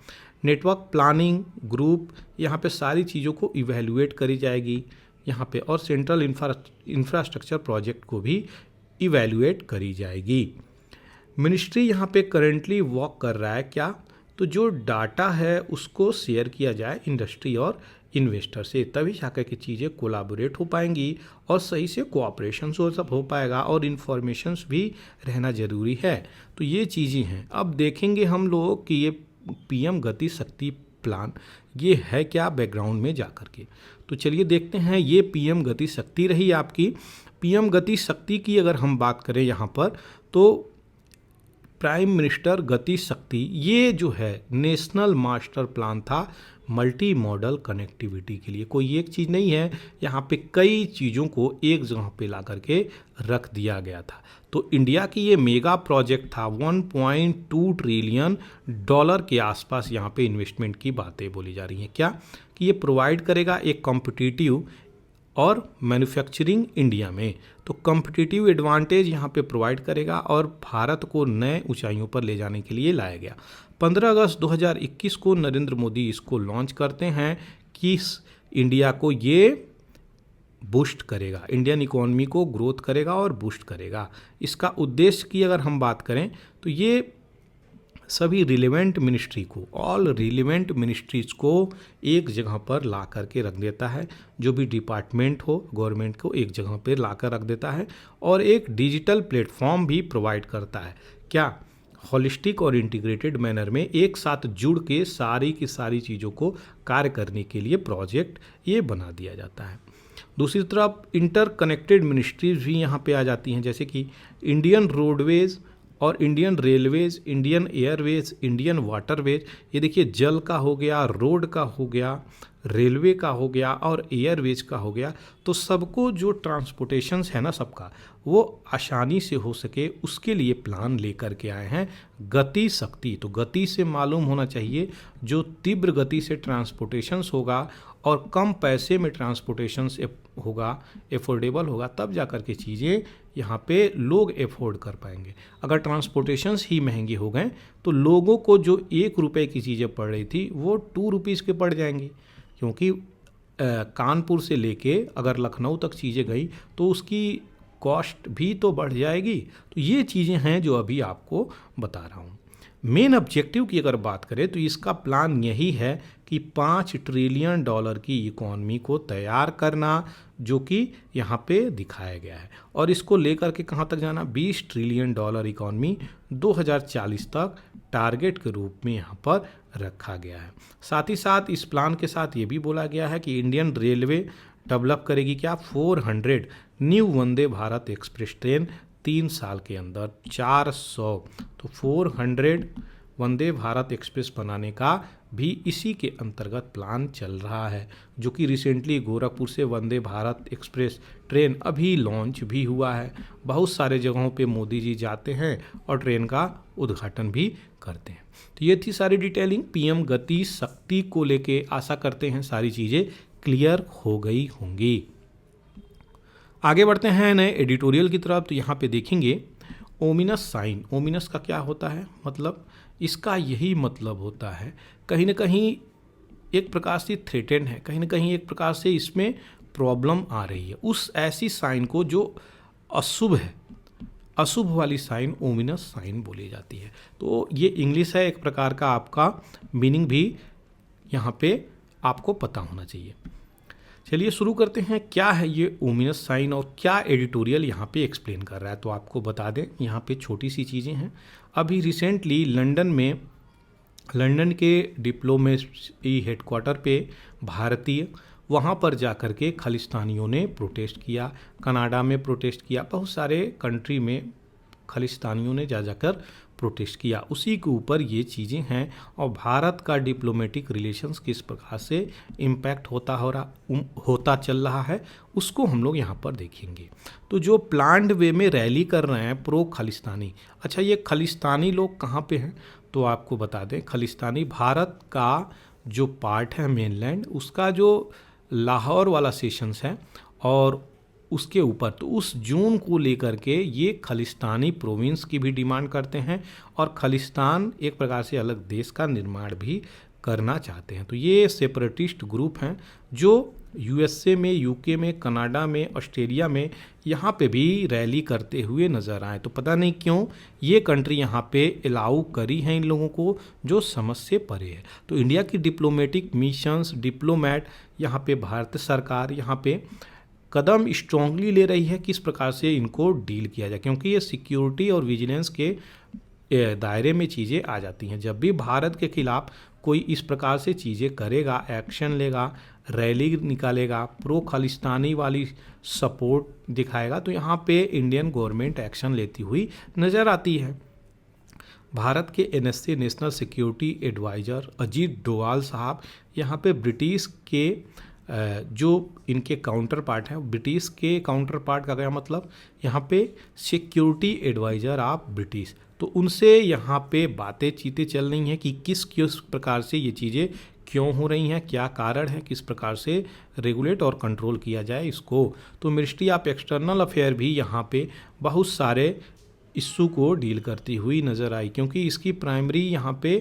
नेटवर्क प्लानिंग ग्रुप, यहाँ पे सारी चीज़ों को इवेल्युएट करी जाएगी यहाँ पे, और सेंट्रल इंफ्रास्ट्रक्चर प्रोजेक्ट को भी इवेल्युएट करी जाएगी। मिनिस्ट्री यहाँ पे करेंटली वर्क कर रहा है क्या? तो जो डाटा है उसको शेयर किया जाए इंडस्ट्री और इन्वेस्टर से, तभी जाकर के चीज़ें कोलाबोरेट हो पाएंगी और सही से कोऑपरेशन हो पाएगा और इन्फॉर्मेशंस भी रहना ज़रूरी है। तो ये चीज़ें हैं। अब देखेंगे हम लोग कि ये पीएम गति शक्ति प्लान ये है क्या बैकग्राउंड में जा कर के। तो चलिए देखते हैं। ये पीएम गति शक्ति रही आपकी। पीएम गति शक्ति की अगर हम बात करें यहाँ पर, तो प्राइम मिनिस्टर गति शक्ति ये जो है नेशनल मास्टर प्लान था मल्टी मॉडल कनेक्टिविटी के लिए। कोई एक चीज़ नहीं है, यहाँ पे कई चीज़ों को एक जगह पे ला करके रख दिया गया था। तो इंडिया की ये मेगा प्रोजेक्ट था, 1.2 ट्रिलियन डॉलर के आसपास यहाँ पे इन्वेस्टमेंट की बातें बोली जा रही हैं। क्या कि ये प्रोवाइड करेगा एक कॉम्पिटिटिव और मैन्युफैक्चरिंग इंडिया में, तो कॉम्पिटिटिव एडवांटेज यहाँ पे प्रोवाइड करेगा और भारत को नए ऊंचाइयों पर ले जाने के लिए लाया गया। 15 अगस्त 2021 को नरेंद्र मोदी इसको लॉन्च करते हैं कि इंडिया को ये बूस्ट करेगा, इंडियन इकोनॉमी को ग्रोथ करेगा और बूस्ट करेगा। इसका उद्देश्य की अगर हम बात करें तो ये सभी रिलेवेंट मिनिस्ट्री को, ऑल रिलेवेंट मिनिस्ट्रीज को एक जगह पर ला करके रख देता है। जो भी डिपार्टमेंट हो गवर्नमेंट को एक जगह पर ला कर रख देता है और एक डिजिटल प्लेटफॉर्म भी प्रोवाइड करता है। क्या होलिस्टिक और इंटीग्रेटेड मैनर में एक साथ जुड़ के सारी की सारी चीज़ों को कार्य करने के लिए प्रोजेक्ट ये बना दिया जाता है। दूसरी तरफ इंटर कनेक्टेड मिनिस्ट्रीज भी यहाँ पे आ जाती हैं, जैसे कि इंडियन रोडवेज और Indian railways, Indian Airways, Indian waterways. ये देखिए जल का हो गया, रोड का हो गया, रेलवे का हो गया और एयरवेज का हो गया। तो सबको जो ट्रांसपोर्टेशंस है ना सबका, वो आसानी से हो सके उसके लिए प्लान लेकर के आए हैं गति शक्ति। तो गति से मालूम होना चाहिए जो तीव्र गति से ट्रांसपोर्टेशंस होगा और कम पैसे में ट्रांसपोर्टेशंस होगा, एफोर्डेबल होगा, तब जा कर के चीज़ें यहाँ पे लोग एफोर्ड कर पाएंगे। अगर ट्रांसपोर्टेशंस ही महंगे हो गए तो लोगों को जो 1 रुपये की चीज़ें पड़ रही थी वो 2 रुपीज़ के पड़ जाएंगी, क्योंकि कानपुर से लेके अगर लखनऊ तक चीज़ें गई तो उसकी कॉस्ट भी तो बढ़ जाएगी। तो ये चीज़ें हैं जो अभी आपको बता रहा हूँ। मेन ऑब्जेक्टिव की अगर बात करें तो इसका प्लान यही है कि 5 ट्रिलियन डॉलर की इकोनॉमी को तैयार करना, जो कि यहाँ पे दिखाया गया है। और इसको लेकर के कहाँ तक जाना, 20 ट्रिलियन डॉलर इकोनॉमी 2040 तक टारगेट के रूप में यहाँ पर रखा गया है। साथ ही साथ इस प्लान के साथ ये भी बोला गया है कि इंडियन रेलवे डेवलप करेगी क्या, 400 new Vande Bharat express train 3 साल के अंदर 400। तो 400 वंदे भारत एक्सप्रेस बनाने का भी इसी के अंतर्गत प्लान चल रहा है, जो कि रिसेंटली गोरखपुर से वंदे भारत एक्सप्रेस ट्रेन अभी लॉन्च भी हुआ है। बहुत सारे जगहों पे मोदी जी जाते हैं और ट्रेन का उद्घाटन भी करते हैं। तो ये थी सारी डिटेलिंग पीएम गति शक्ति को लेके। आशा करते हैं सारी चीज़ें क्लियर हो गई होंगी। आगे बढ़ते हैं नए एडिटोरियल की तरफ। तो यहाँ पे देखेंगे ओमिनस साइन। ओमिनस का क्या होता है, मतलब इसका यही मतलब होता है कहीं ना कहीं एक प्रकार से थ्रेटेन है, कहीं ना कहीं एक प्रकार से इसमें प्रॉब्लम आ रही है। उस ऐसी साइन को जो अशुभ है, अशुभ वाली साइन ओमिनस साइन बोली जाती है। तो ये इंग्लिश है एक प्रकार का, आपका मीनिंग भी यहाँ पे आपको पता होना चाहिए। चलिए शुरू करते हैं, क्या है ये ओमिनस साइन और क्या एडिटोरियल यहाँ पे एक्सप्लेन कर रहा है। तो आपको बता दें, यहाँ पे छोटी सी चीज़ें हैं। अभी रिसेंटली लंदन के डिप्लोमेसी हेडक्वार्टर पे भारतीय, वहाँ पर जा कर के खालिस्तानियों ने प्रोटेस्ट किया, कनाडा में प्रोटेस्ट किया, बहुत सारे कंट्री में खालिस्तानियों ने जाकर प्रोटेस्ट किया। उसी के ऊपर ये चीज़ें हैं और भारत का डिप्लोमेटिक रिलेशंस किस प्रकार से इम्पैक्ट होता चल रहा है उसको हम लोग यहाँ पर देखेंगे। तो जो प्लान्ड वे में रैली कर रहे हैं प्रो खालिस्तानी, अच्छा ये खालिस्तानी लोग कहाँ पे हैं तो आपको बता दें, खालिस्तानी भारत का जो पार्ट है मेनलैंड, उसका जो लाहौर वाला सेशंस है और उसके ऊपर, तो उस जोन को लेकर के ये खालिस्तानी प्रोविंस की भी डिमांड करते हैं और खालिस्तान एक प्रकार से अलग देश का निर्माण भी करना चाहते हैं। तो ये सेपरेटिस्ट ग्रुप हैं जो यूएसए में, यूके में, कनाडा में, ऑस्ट्रेलिया में यहाँ पे भी रैली करते हुए नज़र आए। तो पता नहीं क्यों ये कंट्री यहाँ पे अलाउ करी है इन लोगों को, जो समझ से परे है। तो इंडिया की डिप्लोमेटिक मिशंस, डिप्लोमेट यहाँ पे भारत सरकार यहाँ पे कदम स्ट्रांगली ले रही है किस प्रकार से इनको डील किया जाए, क्योंकि ये सिक्योरिटी और विजिलेंस के दायरे में चीज़ें आ जाती हैं। जब भी भारत के खिलाफ कोई इस प्रकार से चीज़ें करेगा, एक्शन लेगा, रैली निकालेगा, प्रो खालिस्तानी वाली सपोर्ट दिखाएगा, तो यहाँ पे इंडियन गवर्नमेंट एक्शन लेती हुई नज़र आती है। भारत के NSC national security adviser Ajit Doval साहब यहाँ पे ब्रिटिश के जो इनके काउंटर पार्ट हैं, ब्रिटिश के काउंटर पार्ट का क्या मतलब, यहाँ पे सिक्योरिटी एडवाइज़र ऑफ ब्रिटिश, तो उनसे यहाँ पे बातें चीतें चल रही हैं कि किस प्रकार से ये चीज़ें क्यों हो रही हैं, क्या कारण है, किस प्रकार से रेगुलेट और कंट्रोल किया जाए इसको। तो मिनिस्ट्री ऑफ एक्सटर्नल अफेयर भी यहाँ पे बहुत सारे इशू को डील करती हुई नज़र आई, क्योंकि इसकी प्राइमरी यहाँ पे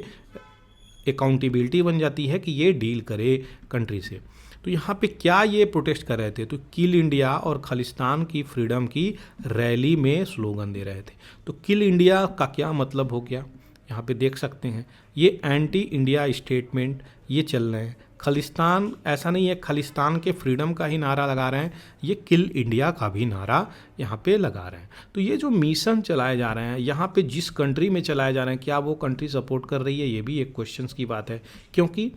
अकाउंटेबिलिटी बन जाती है कि ये डील करे कंट्री से। तो यहाँ पे क्या ये प्रोटेस्ट कर रहे थे, तो किल इंडिया और खालिस्तान की फ्रीडम की रैली में स्लोगन दे रहे थे। तो किल इंडिया का क्या मतलब हो गया, यहाँ पे देख सकते हैं, ये एंटी इंडिया स्टेटमेंट ये चल रहे हैं। खालिस्तान ऐसा नहीं है खालिस्तान के फ्रीडम का ही नारा लगा रहे हैं, ये किल इंडिया का भी नारा यहाँ पे लगा रहे हैं। तो ये जो मिशन चलाए जा रहे हैं यहाँ पे जिस कंट्री में चलाए जा रहे हैं, क्या वो कंट्री सपोर्ट कर रही है, ये भी एक क्वेश्चन की बात है, क्योंकि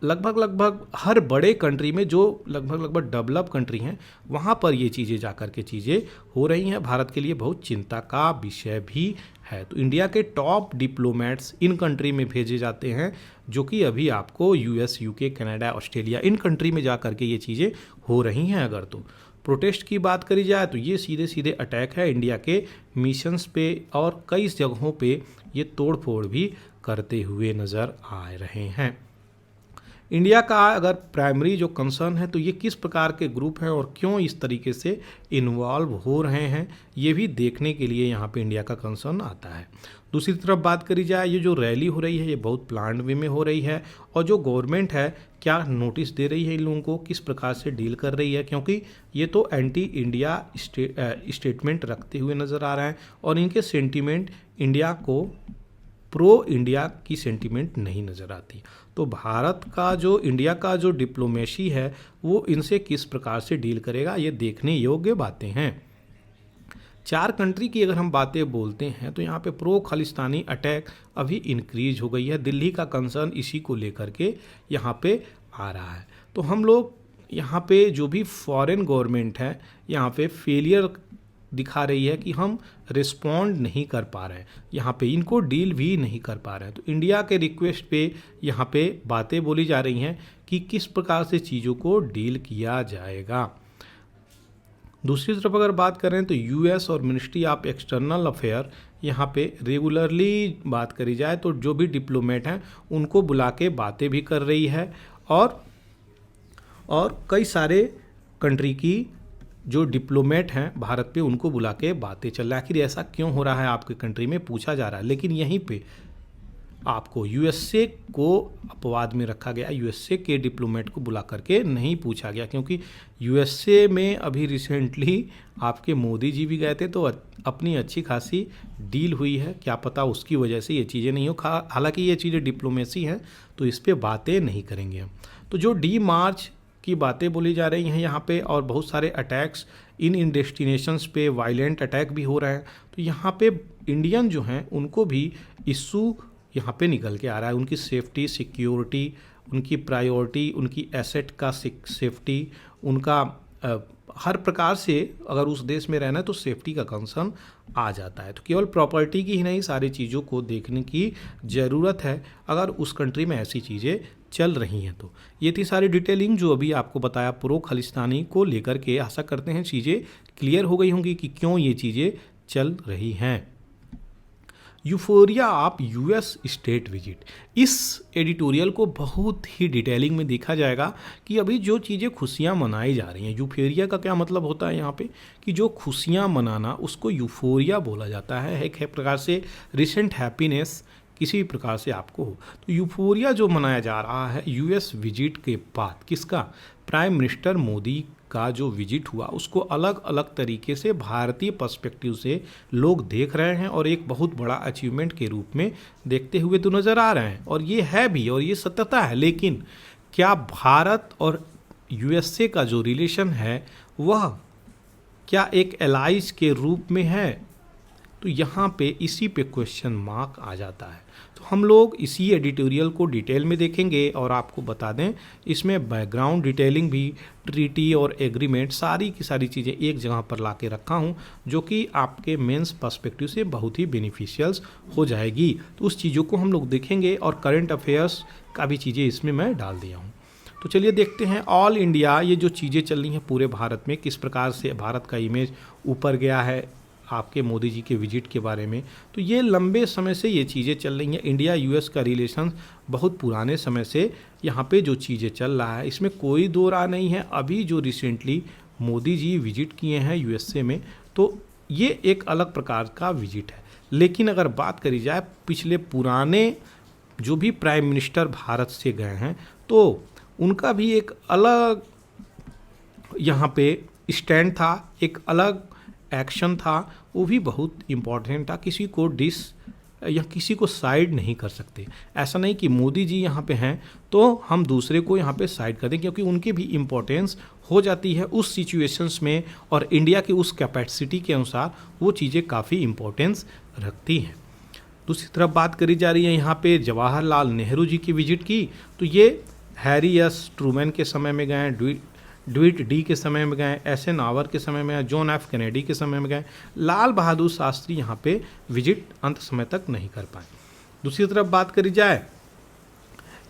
लगभग हर बड़े कंट्री में जो लगभग डेवलप कंट्री हैं वहाँ पर ये चीज़ें जाकर के चीज़ें हो रही हैं। भारत के लिए बहुत चिंता का विषय भी है। तो इंडिया के टॉप डिप्लोमेट्स इन कंट्री में भेजे जाते हैं, जो कि अभी आपको US, UK, Canada, Australia in country में जा कर के ये चीज़ें हो रही हैं। अगर तो प्रोटेस्ट की बात करी जाए तो ये सीधे सीधे अटैक है इंडिया के मिशंस पे, और कई जगहों पे ये तोड़ फोड़ भी करते हुए नज़र आ रहे हैं। इंडिया का अगर प्राइमरी जो कंसर्न है तो ये किस प्रकार के ग्रुप हैं और क्यों इस तरीके से इन्वॉल्व हो रहे हैं, ये भी देखने के लिए यहाँ पे इंडिया का कंसर्न आता है। दूसरी तरफ बात करी जाए, ये जो रैली हो रही है ये बहुत प्लान्ड वे में हो रही है, और जो गवर्नमेंट है क्या नोटिस दे रही है इन लोगों को, किस प्रकार से डील कर रही है, क्योंकि ये तो एंटी इंडिया स्टेटमेंट रखते हुए नज़र आ रहे हैं और इनके सेंटीमेंट इंडिया को प्रो इंडिया की सेंटीमेंट नहीं नज़र आती। तो भारत का जो इंडिया का जो डिप्लोमेसी है वो इनसे किस प्रकार से डील करेगा, ये देखने योग्य बातें हैं। 4 कंट्री की अगर हम बातें बोलते हैं तो यहाँ पे प्रो खालिस्तानी अटैक अभी इंक्रीज हो गई है। दिल्ली का कंसर्न इसी को लेकर के यहाँ पे आ रहा है। तो हम लोग यहाँ पे जो भी फॉरेन गवर्नमेंट है यहाँ पे फेलियर दिखा रही है कि हम रिस्पॉन्ड नहीं कर पा रहे हैं, यहाँ पे इनको डील भी नहीं कर पा रहे हैं। तो इंडिया के रिक्वेस्ट पे यहाँ पे बातें बोली जा रही हैं कि किस प्रकार से चीज़ों को डील किया जाएगा। दूसरी तरफ अगर बात करें तो यूएस और मिनिस्ट्री ऑफ एक्सटर्नल अफेयर यहाँ पे रेगुलरली बात करी जाए तो जो भी डिप्लोमेट हैं उनको बुला के बातें भी कर रही है, और कई सारे कंट्री की जो डिप्लोमेट हैं भारत पे उनको बुला के बातें चल रहा है। आखिर ऐसा क्यों हो रहा है आपके कंट्री में, पूछा जा रहा है। लेकिन यहीं पे आपको यूएसए को अपवाद में रखा गया, यूएसए के डिप्लोमेट को बुला करके नहीं पूछा गया, क्योंकि यूएसए में अभी रिसेंटली आपके मोदी जी भी गए थे तो अपनी अच्छी खासी डील हुई है, क्या पता उसकी वजह से ये चीज़ें नहीं हो। हालांकि ये चीज़ें डिप्लोमेसी हैं तो इस पर बातें नहीं करेंगे हम। तो जो डी मार्च की बातें बोली जा रही हैं यहाँ पे, और बहुत सारे अटैक्स इन डेस्टिनेशंस पे वायलेंट अटैक भी हो रहे हैं, तो यहाँ पे इंडियन जो हैं उनको भी इशू यहाँ पे निकल के आ रहा है। उनकी सेफ्टी, सिक्योरिटी, उनकी प्रायोरिटी, उनकी एसेट का सेफ्टी, उनका हर प्रकार से अगर उस देश में रहना है तो सेफ्टी का कंसर्न आ जाता है। तो केवल प्रॉपर्टी की ही नहीं, सारी चीज़ों को देखने की ज़रूरत है अगर उस कंट्री में ऐसी चीज़ें चल रही हैं। तो ये थी सारी डिटेलिंग जो अभी आपको बताया प्रो खालिस्तानी को लेकर के। आशा करते हैं चीज़ें क्लियर हो गई होंगी कि क्यों ये चीज़ें चल रही हैं। Euphoria of US state visit, इस एडिटोरियल को बहुत ही डिटेलिंग में देखा जाएगा कि अभी जो चीज़ें खुशियाँ मनाई जा रही हैं, यूफोरिया का क्या मतलब होता है यहाँ पे कि जो खुशियाँ मनाना उसको यूफोरिया बोला जाता है। एक है प्रकार से रिसेंट हैप्पीनेस किसी भी प्रकार से आपको हो। तो यूफोरिया जो मनाया जा रहा है यूएस विजिट के बाद, किसका, प्राइम मिनिस्टर मोदी का जो विजिट हुआ उसको अलग अलग तरीके से भारतीय पर्सपेक्टिव से लोग देख रहे हैं और एक बहुत बड़ा अचीवमेंट के रूप में देखते हुए तो नज़र आ रहे हैं, और ये है भी और ये सत्यता है। लेकिन क्या भारत और यूएसए का जो रिलेशन है वह क्या एक एलाइज के रूप में है? तो यहाँ पे इसी पे क्वेश्चन मार्क आ जाता है। तो हम लोग इसी एडिटोरियल को डिटेल में देखेंगे और आपको बता दें इसमें बैकग्राउंड डिटेलिंग भी, ट्रीटी और एग्रीमेंट, सारी की सारी चीज़ें एक जगह पर ला के रखा हूँ जो कि आपके मेंस पर्सपेक्टिव से बहुत ही बेनिफिशियल्स हो जाएगी। तो उस चीज़ों को हम लोग देखेंगे और करंट अफेयर्स का भी चीज़ें इसमें मैं डाल दिया हूँ। तो चलिए देखते हैं ऑल इंडिया ये जो चीज़ें चल रही हैं पूरे भारत में, किस प्रकार से भारत का इमेज ऊपर गया है आपके मोदी जी के विजिट के बारे में। तो ये लंबे समय से ये चीज़ें चल रही हैं। इंडिया यूएस का रिलेशन बहुत पुराने समय से यहाँ पे जो चीज़ें चल रहा है इसमें कोई दो राय नहीं है। अभी जो रिसेंटली मोदी जी विजिट किए हैं यूएसए में, तो ये एक अलग प्रकार का विजिट है। लेकिन अगर बात करी जाए पिछले पुराने जो भी प्राइम मिनिस्टर भारत से गए हैं तो उनका भी एक अलग यहाँ पे स्टैंड था, एक अलग एक्शन था, वो भी बहुत इम्पॉर्टेंट था। किसी को डिस या किसी को साइड नहीं कर सकते। ऐसा नहीं कि मोदी जी यहाँ पे हैं तो हम दूसरे को यहाँ पे साइड कर दें, क्योंकि उनकी भी इम्पोर्टेंस हो जाती है उस सिचुएशंस में और इंडिया की उस कैपेसिटी के अनुसार वो चीज़ें काफ़ी इम्पोर्टेंस रखती हैं। दूसरी तरफ बात करी जा रही है यहाँ पे जवाहरलाल नेहरू जी की विजिट की, तो ये हैरी एस ट्रूमैन के समय में गए, ड्यूट डी के समय में गए, एस एन आवर के समय में गए, जॉन एफ कैनेडी के समय में गए। लाल बहादुर शास्त्री यहाँ पे विजिट अंत समय तक नहीं कर पाए। दूसरी तरफ बात करी जाए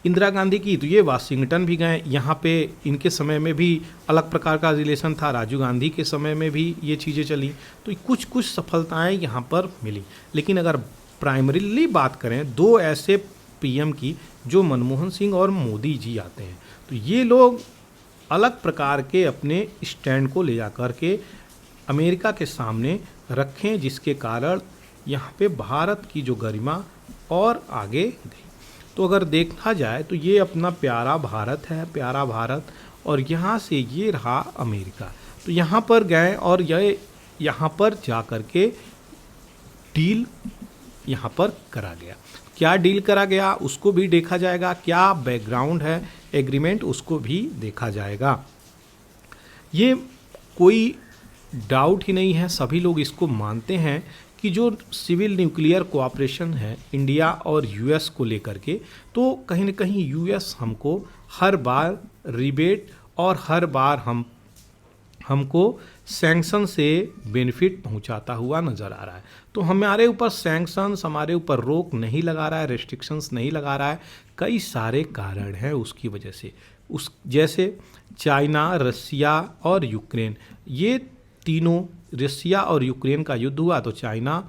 इंदिरा गांधी की, तो ये वाशिंगटन भी गए। यहाँ पे इनके समय में भी अलग प्रकार का रिलेशन था, राजीव गांधी के समय में भी ये चीज़ें चली, तो कुछ कुछ सफलताएं यहाँ पर मिली। लेकिन अगर प्राइमरीली बात करें दो ऐसे पीएम की जो मनमोहन सिंह और मोदी जी आते हैं, तो ये लोग अलग प्रकार के अपने स्टैंड को ले जाकर के अमेरिका के सामने रखें, जिसके कारण यहाँ पे भारत की जो गरिमा और आगे गई। तो अगर देखा जाए तो ये अपना प्यारा भारत है, प्यारा भारत, और यहाँ से ये रहा अमेरिका। तो यहाँ पर गए और ये यहाँ पर जा कर के डील यहाँ पर करा गया। क्या डील करा गया उसको भी देखा जाएगा, क्या बैकग्राउंड है एग्रीमेंट उसको भी देखा जाएगा। ये कोई डाउट ही नहीं है, सभी लोग इसको मानते हैं कि जो सिविल न्यूक्लियर कोऑपरेशन है इंडिया और यूएस को लेकर के, तो कहीं ना कहीं यूएस हमको हर बार रिबेट और हर बार हमको सैंक्शन से बेनिफिट पहुंचाता हुआ नज़र आ रहा है। तो हमारे ऊपर सैंक्शंस, हमारे ऊपर रोक नहीं लगा रहा है, रेस्ट्रिक्शंस नहीं लगा रहा है। कई सारे कारण हैं उसकी वजह से, उस जैसे चाइना, रसिया और यूक्रेन, ये तीनों, रसिया और यूक्रेन का युद्ध हुआ तो चाइना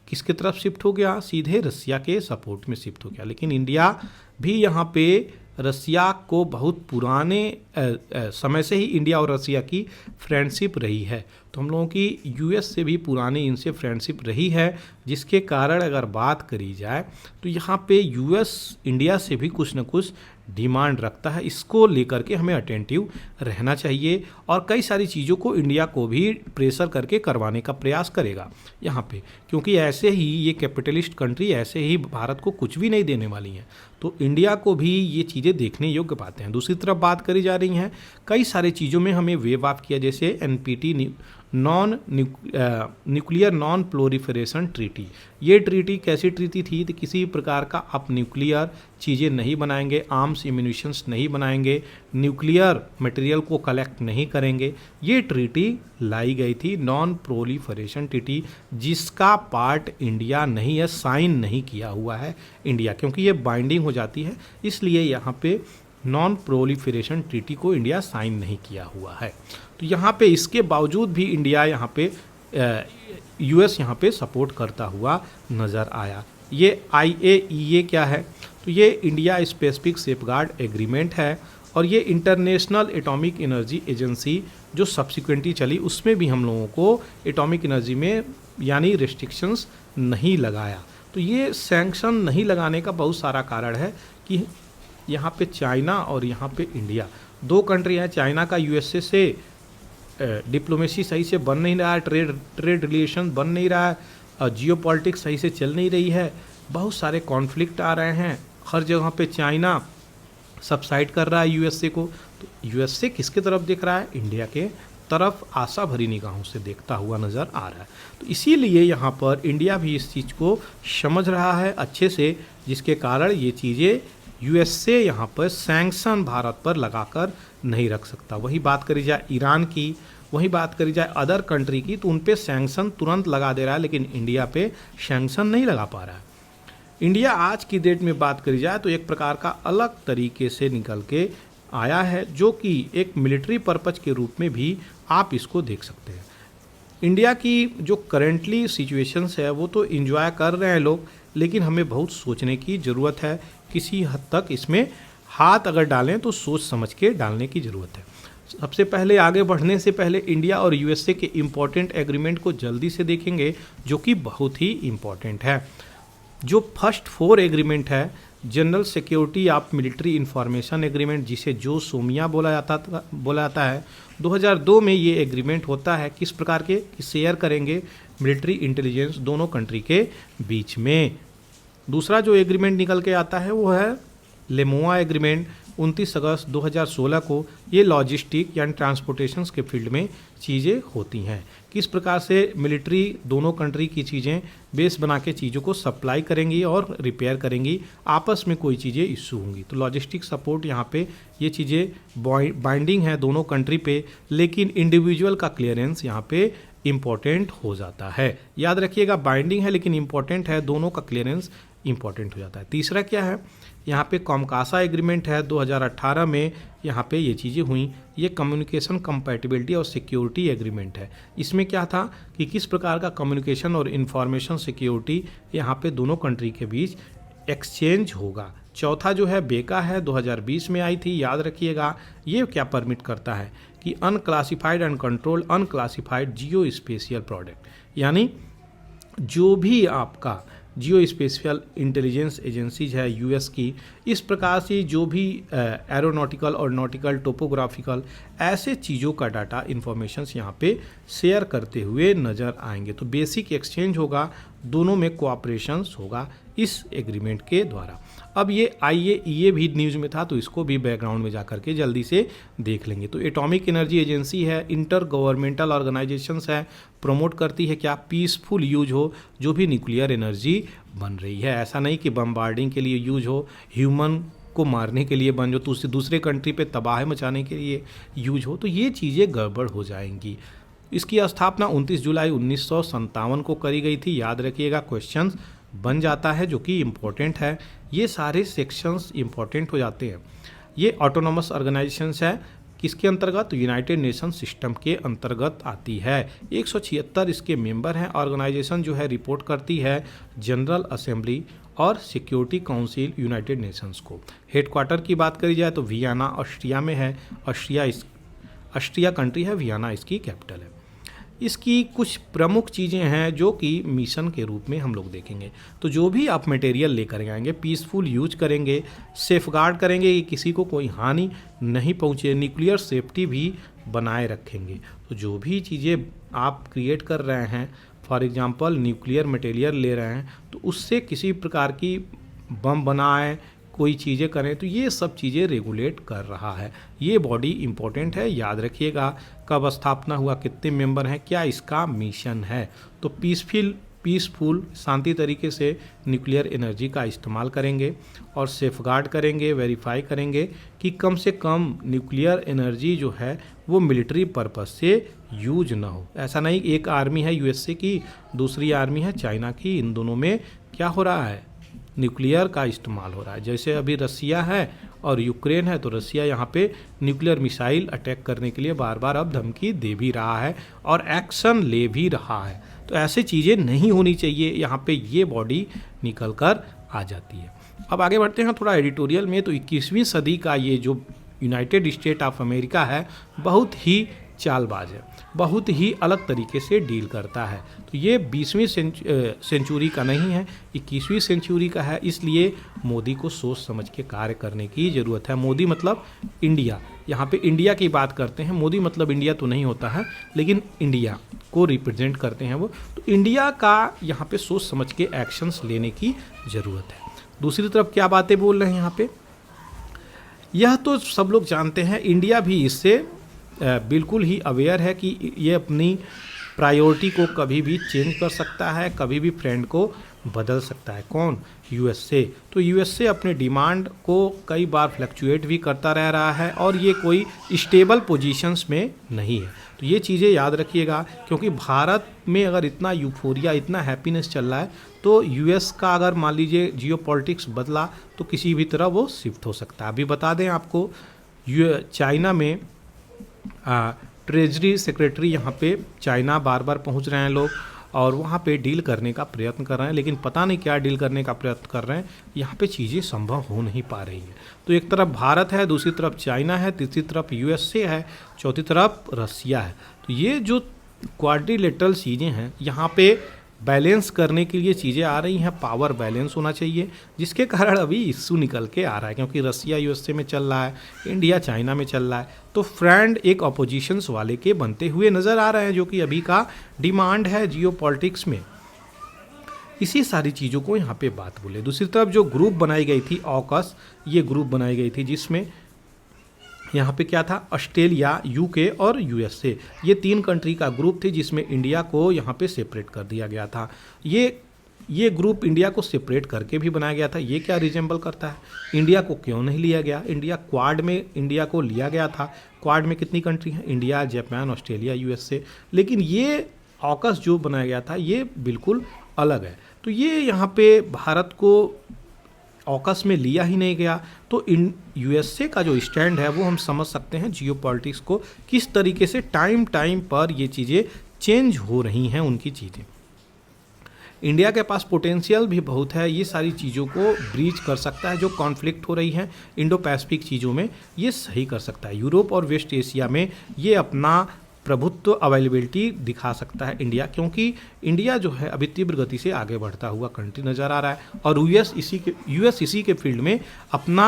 किसके तरफ शिफ्ट हो गया, सीधे रसिया के सपोर्ट में शिफ्ट हो गया। लेकिन इंडिया भी यहाँ पे रसिया को बहुत पुराने समय से ही इंडिया और रसिया की फ्रेंडशिप रही है, तो हम लोगों की यूएस से भी पुरानी इनसे फ्रेंडशिप रही है, जिसके कारण अगर बात करी जाए तो यहाँ पे यूएस इंडिया से भी कुछ न कुछ डिमांड रखता है। इसको लेकर के हमें अटेंटिव रहना चाहिए और कई सारी चीज़ों को इंडिया को भी प्रेशर करके करवाने का प्रयास करेगा यहाँ पे, क्योंकि ऐसे ही ये कैपिटलिस्ट कंट्री ऐसे ही भारत को कुछ भी नहीं देने वाली हैं। तो इंडिया को भी ये चीज़ें देखने योग्य बातें हैं। दूसरी तरफ बात करी जा रही हैं कई सारी चीज़ों में हमें वेव ऑफ किया, जैसे NPT nuclear non proliferation treaty. ये ट्रीटी कैसी ट्रीटी थी, तो किसी प्रकार का आप न्यूक्लियर चीज़ें नहीं बनाएंगे, आर्म्स एम्यूनिशंस नहीं बनाएंगे, न्यूक्लियर मटेरियल को कलेक्ट नहीं करेंगे। ये ट्रीटी लाई गई थी नॉन प्रोलिफरेशन ट्रीटी, जिसका पार्ट इंडिया नहीं है, साइन नहीं किया हुआ है इंडिया, क्योंकि ये बाइंडिंग हो जाती है, इसलिए यहाँ पे नॉन प्रोलिफरेशन ट्रीटी को इंडिया साइन नहीं किया हुआ है। तो यहाँ पे इसके बावजूद भी इंडिया यहाँ पे यूएस यहाँ पे सपोर्ट करता हुआ नज़र आया। ये IAEA क्या है, तो ये इंडिया स्पेसिफिक सेफगार्ड एग्रीमेंट है, और ये इंटरनेशनल एटॉमिक एनर्जी एजेंसी जो सब्सिक्वेंटली चली उसमें भी हम लोगों को एटॉमिक एनर्जी में यानी रिस्ट्रिक्शंस नहीं लगाया। तो ये सैंक्शन नहीं लगाने का बहुत सारा कारण है कि यहाँ पे चाइना और यहाँ पे इंडिया दो कंट्री हैं। चाइना का यूएसए से डिप्लोमेसी सही से बन नहीं रहा है, ट्रेड रिलेशन बन नहीं रहा है, जियोपॉलिटिक्स सही से चल नहीं रही है, बहुत सारे कॉन्फ्लिक्ट आ रहे हैं। हर जगह पे चाइना सबसाइड कर रहा है यूएसए को। तो यूएसए किसके तरफ देख रहा है? इंडिया के तरफ आशा भरी निगाहों से देखता हुआ नज़र आ रहा है। तो इसीलिए यहाँ पर इंडिया भी इस चीज़ को समझ रहा है अच्छे से, जिसके कारण ये चीज़ें यूएसए यहाँ पर सैंक्शन भारत पर लगाकर नहीं रख सकता। वही बात करी जाए ईरान की, वही बात करी जाए अदर कंट्री की, तो उन पे सैंक्शन तुरंत लगा दे रहा है, लेकिन इंडिया पे सैंक्शन नहीं लगा पा रहा है। इंडिया आज की डेट में बात करी जाए तो एक प्रकार का अलग तरीके से निकल के आया है, जो कि एक मिलिट्री पर्पज के रूप में भी आप इसको देख सकते हैं। इंडिया की जो करेंटली सिचुएशंस है वो तो एंजॉय कर रहे हैं लोग, लेकिन हमें बहुत सोचने की ज़रूरत है। किसी हद तक इसमें हाथ अगर डालें तो सोच समझ के डालने की ज़रूरत है। सबसे पहले आगे बढ़ने से पहले इंडिया और यूएसए के इम्पॉर्टेंट एग्रीमेंट को जल्दी से देखेंगे, जो कि बहुत ही इम्पॉर्टेंट है। जो फर्स्ट 4 एग्रीमेंट है, general security of military information agreement, जिसे जो सोमिया बोला जाता है, 2002 में ये एग्रीमेंट होता है। किस प्रकार के कि शेयर करेंगे मिलिट्री इंटेलिजेंस दोनों कंट्री के बीच में। दूसरा जो एग्रीमेंट निकल के आता है वो है लेमोआ एग्रीमेंट, 29 अगस्त 2016 को। ये लॉजिस्टिक यानी ट्रांसपोर्टेशन के फील्ड में चीज़ें होती हैं। किस प्रकार से मिलिट्री दोनों कंट्री की चीज़ें बेस बना के चीज़ों को सप्लाई करेंगी और रिपेयर करेंगी, आपस में कोई चीज़ें इशू होंगी तो लॉजिस्टिक सपोर्ट यहाँ पे ये चीज़ें बाइंडिंग है दोनों कंट्री पे, लेकिन इंडिविजुअल का क्लियरेंस यहाँ पे इम्पॉर्टेंट हो जाता है। याद रखिएगा, बाइंडिंग है लेकिन इम्पॉर्टेंट है, दोनों का क्लियरेंस इम्पॉर्टेंट हो जाता है। तीसरा क्या है, यहाँ पे कॉमकासा एग्रीमेंट है 2018 में, यहाँ पे ये चीज़ें हुई। ये कम्युनिकेशन कंपैटिबिलिटी और सिक्योरिटी एग्रीमेंट है। इसमें क्या था कि किस प्रकार का कम्युनिकेशन और इंफॉर्मेशन सिक्योरिटी यहाँ पे दोनों कंट्री के बीच एक्सचेंज होगा। चौथा जो है बेका है, 2020 में आई थी, याद रखिएगा। ये क्या परमिट करता है कि unclassified and controlled unclassified geospatial product, यानी जो भी आपका जियो स्पेशियल इंटेलिजेंस एजेंसीज है यूएस की, इस प्रकार से जो भी एरोनॉटिकल और नॉटिकल टोपोग्राफिकल ऐसे चीज़ों का डाटा इन्फॉर्मेशंस यहाँ पे शेयर करते हुए नज़र आएंगे। तो बेसिक एक्सचेंज होगा, दोनों में कोऑपरेशंस होगा इस एग्रीमेंट के द्वारा। अब ये IAEA भी न्यूज़ में था, तो इसको भी बैकग्राउंड में जा करके जल्दी से देख लेंगे। तो एटॉमिक एनर्जी एजेंसी है, इंटर गवर्नमेंटल ऑर्गेनाइजेशंस है, प्रमोट करती है क्या, पीसफुल यूज हो जो भी न्यूक्लियर एनर्जी बन रही है। ऐसा नहीं कि बम्बार्डिंग के लिए यूज हो, ह्यूमन को मारने के लिए बन, जो दूसरे कंट्री पे तबाही मचाने के लिए यूज हो, तो ये चीज़ें गड़बड़ हो जाएंगी। इसकी स्थापना 29 जुलाई 1957 को करी गई थी, याद रखिएगा, क्वेश्चंस बन जाता है, जो कि इम्पोर्टेंट है। ये सारे सेक्शंस इम्पोर्टेंट हो जाते हैं। ये ऑटोनोमस ऑर्गेनाइजेशंस है, किसके अंतर्गत, यूनाइटेड नेशन सिस्टम के अंतर्गत आती है। 176 इसके मेंबर हैं। ऑर्गेनाइजेशन जो है रिपोर्ट करती है जनरल असेंबली और सिक्योरिटी काउंसिल यूनाइटेड नेशंस को। हेडक्वार्टर की बात करी जाए तो वियना ऑस्ट्रिया में है। ऑस्ट्रिया कंट्री है, वियना इसकी कैपिटल है। इसकी कुछ प्रमुख चीज़ें हैं जो कि मिशन के रूप में हम लोग देखेंगे। तो जो भी आप मटेरियल लेकर आएंगे, पीसफुल यूज करेंगे, सेफगार्ड करेंगे कि किसी को कोई हानि नहीं पहुंचे, न्यूक्लियर सेफ्टी भी बनाए रखेंगे। तो जो भी चीज़ें आप क्रिएट कर रहे हैं, फॉर एग्जांपल न्यूक्लियर मटेरियल ले रहे हैं, तो उससे किसी प्रकार की बम बनाए, कोई चीज़ें करें, तो ये सब चीज़ें रेगुलेट कर रहा है। ये बॉडी इम्पोर्टेंट है, याद रखिएगा। कब स्थापना हुआ, कितने मेंबर हैं, क्या इसका मिशन है। तो पीसफुल शांति तरीके से न्यूक्लियर एनर्जी का इस्तेमाल करेंगे और सेफगार्ड करेंगे, वेरीफाई करेंगे कि कम से कम न्यूक्लियर एनर्जी जो है वो मिलिट्री पर्पस से यूज ना हो। ऐसा नहीं एक आर्मी है यूएसए की, दूसरी आर्मी है चाइना की, इन दोनों में क्या हो रहा है, न्यूक्लियर का इस्तेमाल हो रहा है। जैसे अभी रसिया है और यूक्रेन है, तो रसिया यहाँ पे न्यूक्लियर मिसाइल अटैक करने के लिए बार बार अब धमकी दे भी रहा है और एक्शन ले भी रहा है। तो ऐसे चीज़ें नहीं होनी चाहिए, यहाँ पे ये बॉडी निकल कर आ जाती है। अब आगे बढ़ते हैं थोड़ा एडिटोरियल में। तो 21वीं सदी का ये जो यूनाइटेड स्टेट ऑफ अमेरिका है बहुत ही चालबाज है, बहुत ही अलग तरीके से डील करता है। तो ये 20वीं सेंचुरी का नहीं है, 21वीं सेंचुरी का है। इसलिए मोदी को सोच समझ के कार्य करने की ज़रूरत है। मोदी मतलब इंडिया, यहाँ पे इंडिया की बात करते हैं। मोदी मतलब इंडिया तो नहीं होता है, लेकिन इंडिया को रिप्रेजेंट करते हैं वो। तो इंडिया का यहाँ पे सोच समझ के एक्शंस लेने की ज़रूरत है। दूसरी तरफ क्या बातें बोल रहे हैं यहाँ पे, यह तो सब लोग जानते हैं, इंडिया भी इससे बिल्कुल ही अवेयर है कि ये अपनी प्रायोरिटी को कभी भी चेंज कर सकता है, कभी भी फ्रेंड को बदल सकता है। कौन? यूएसए। तो यूएसए अपने डिमांड को कई बार फ्लक्चुएट भी करता रह रहा है और ये कोई स्टेबल पोजीशंस में नहीं है। तो ये चीज़ें याद रखिएगा, क्योंकि भारत में अगर इतना यूफोरिया, इतना हैप्पीनेस चल रहा है, तो यूएस का अगर मान लीजिए जियोपॉलिटिक्स बदला तो किसी भी तरह वो शिफ्ट हो सकता है। अभी बता दें आपको, चाइना में ट्रेजरी सेक्रेटरी यहाँ पे चाइना बार बार पहुँच रहे हैं लोग और वहाँ पे डील करने का प्रयत्न कर रहे हैं, लेकिन पता नहीं क्या डील करने का प्रयत्न कर रहे हैं, यहाँ पे चीज़ें संभव हो नहीं पा रही हैं। तो एक तरफ भारत है, दूसरी तरफ चाइना है, तीसरी तरफ यूएसए है, चौथी तरफ रसिया है। तो ये जो क्वाड्रिलेटरल चीज़ें हैं, यहाँ पे बैलेंस करने के लिए चीज़ें आ रही हैं, पावर बैलेंस होना चाहिए, जिसके कारण अभी इश्यू निकल के आ रहा है, क्योंकि रसिया यूएसए में चल रहा है, इंडिया चाइना में चल रहा है। तो फ्रेंड एक अपोजिशंस वाले के बनते हुए नज़र आ रहे हैं, जो कि अभी का डिमांड है जियोपॉलिटिक्स में। इसी सारी चीज़ों को यहाँ पे बात बोले। दूसरी तरफ जो ग्रुप बनाई गई थी ऑकस, ये ग्रुप बनाई गई थी जिसमें यहाँ पे क्या था, ऑस्ट्रेलिया, यूके और यूएसए, ये 3 कंट्री का ग्रुप थी, जिसमें इंडिया को यहाँ पे सेपरेट कर दिया गया था। ये ग्रुप इंडिया को सेपरेट करके भी बनाया गया था। ये क्या रिजेंबल करता है? इंडिया को क्यों नहीं लिया गया? इंडिया क्वाड में इंडिया को लिया गया था। क्वाड में कितनी कंट्री हैं? India, Japan, Australia, USA. लेकिन ये ऑकस जो बनाया गया था ये बिल्कुल अलग है। तो ये यहाँ पे भारत को ऑकस में लिया ही नहीं गया। तो इन यूएसए का जो स्टैंड है वो हम समझ सकते हैं जियोपॉलिटिक्स को किस तरीके से टाइम पर ये चीज़ें चेंज हो रही हैं, उनकी चीज़ें। इंडिया के पास पोटेंशियल भी बहुत है, ये सारी चीज़ों को ब्रीच कर सकता है। जो कॉन्फ्लिक्ट हो रही हैं इंडो पैसिफिक चीज़ों में, ये सही कर सकता है। यूरोप और वेस्ट एशिया में ये अपना प्रभुत्व अवेलेबिलिटी दिखा सकता है इंडिया, क्योंकि इंडिया जो है अभी तीव्र गति से आगे बढ़ता हुआ कंट्री नज़र आ रहा है और यूएस इसी के फील्ड में अपना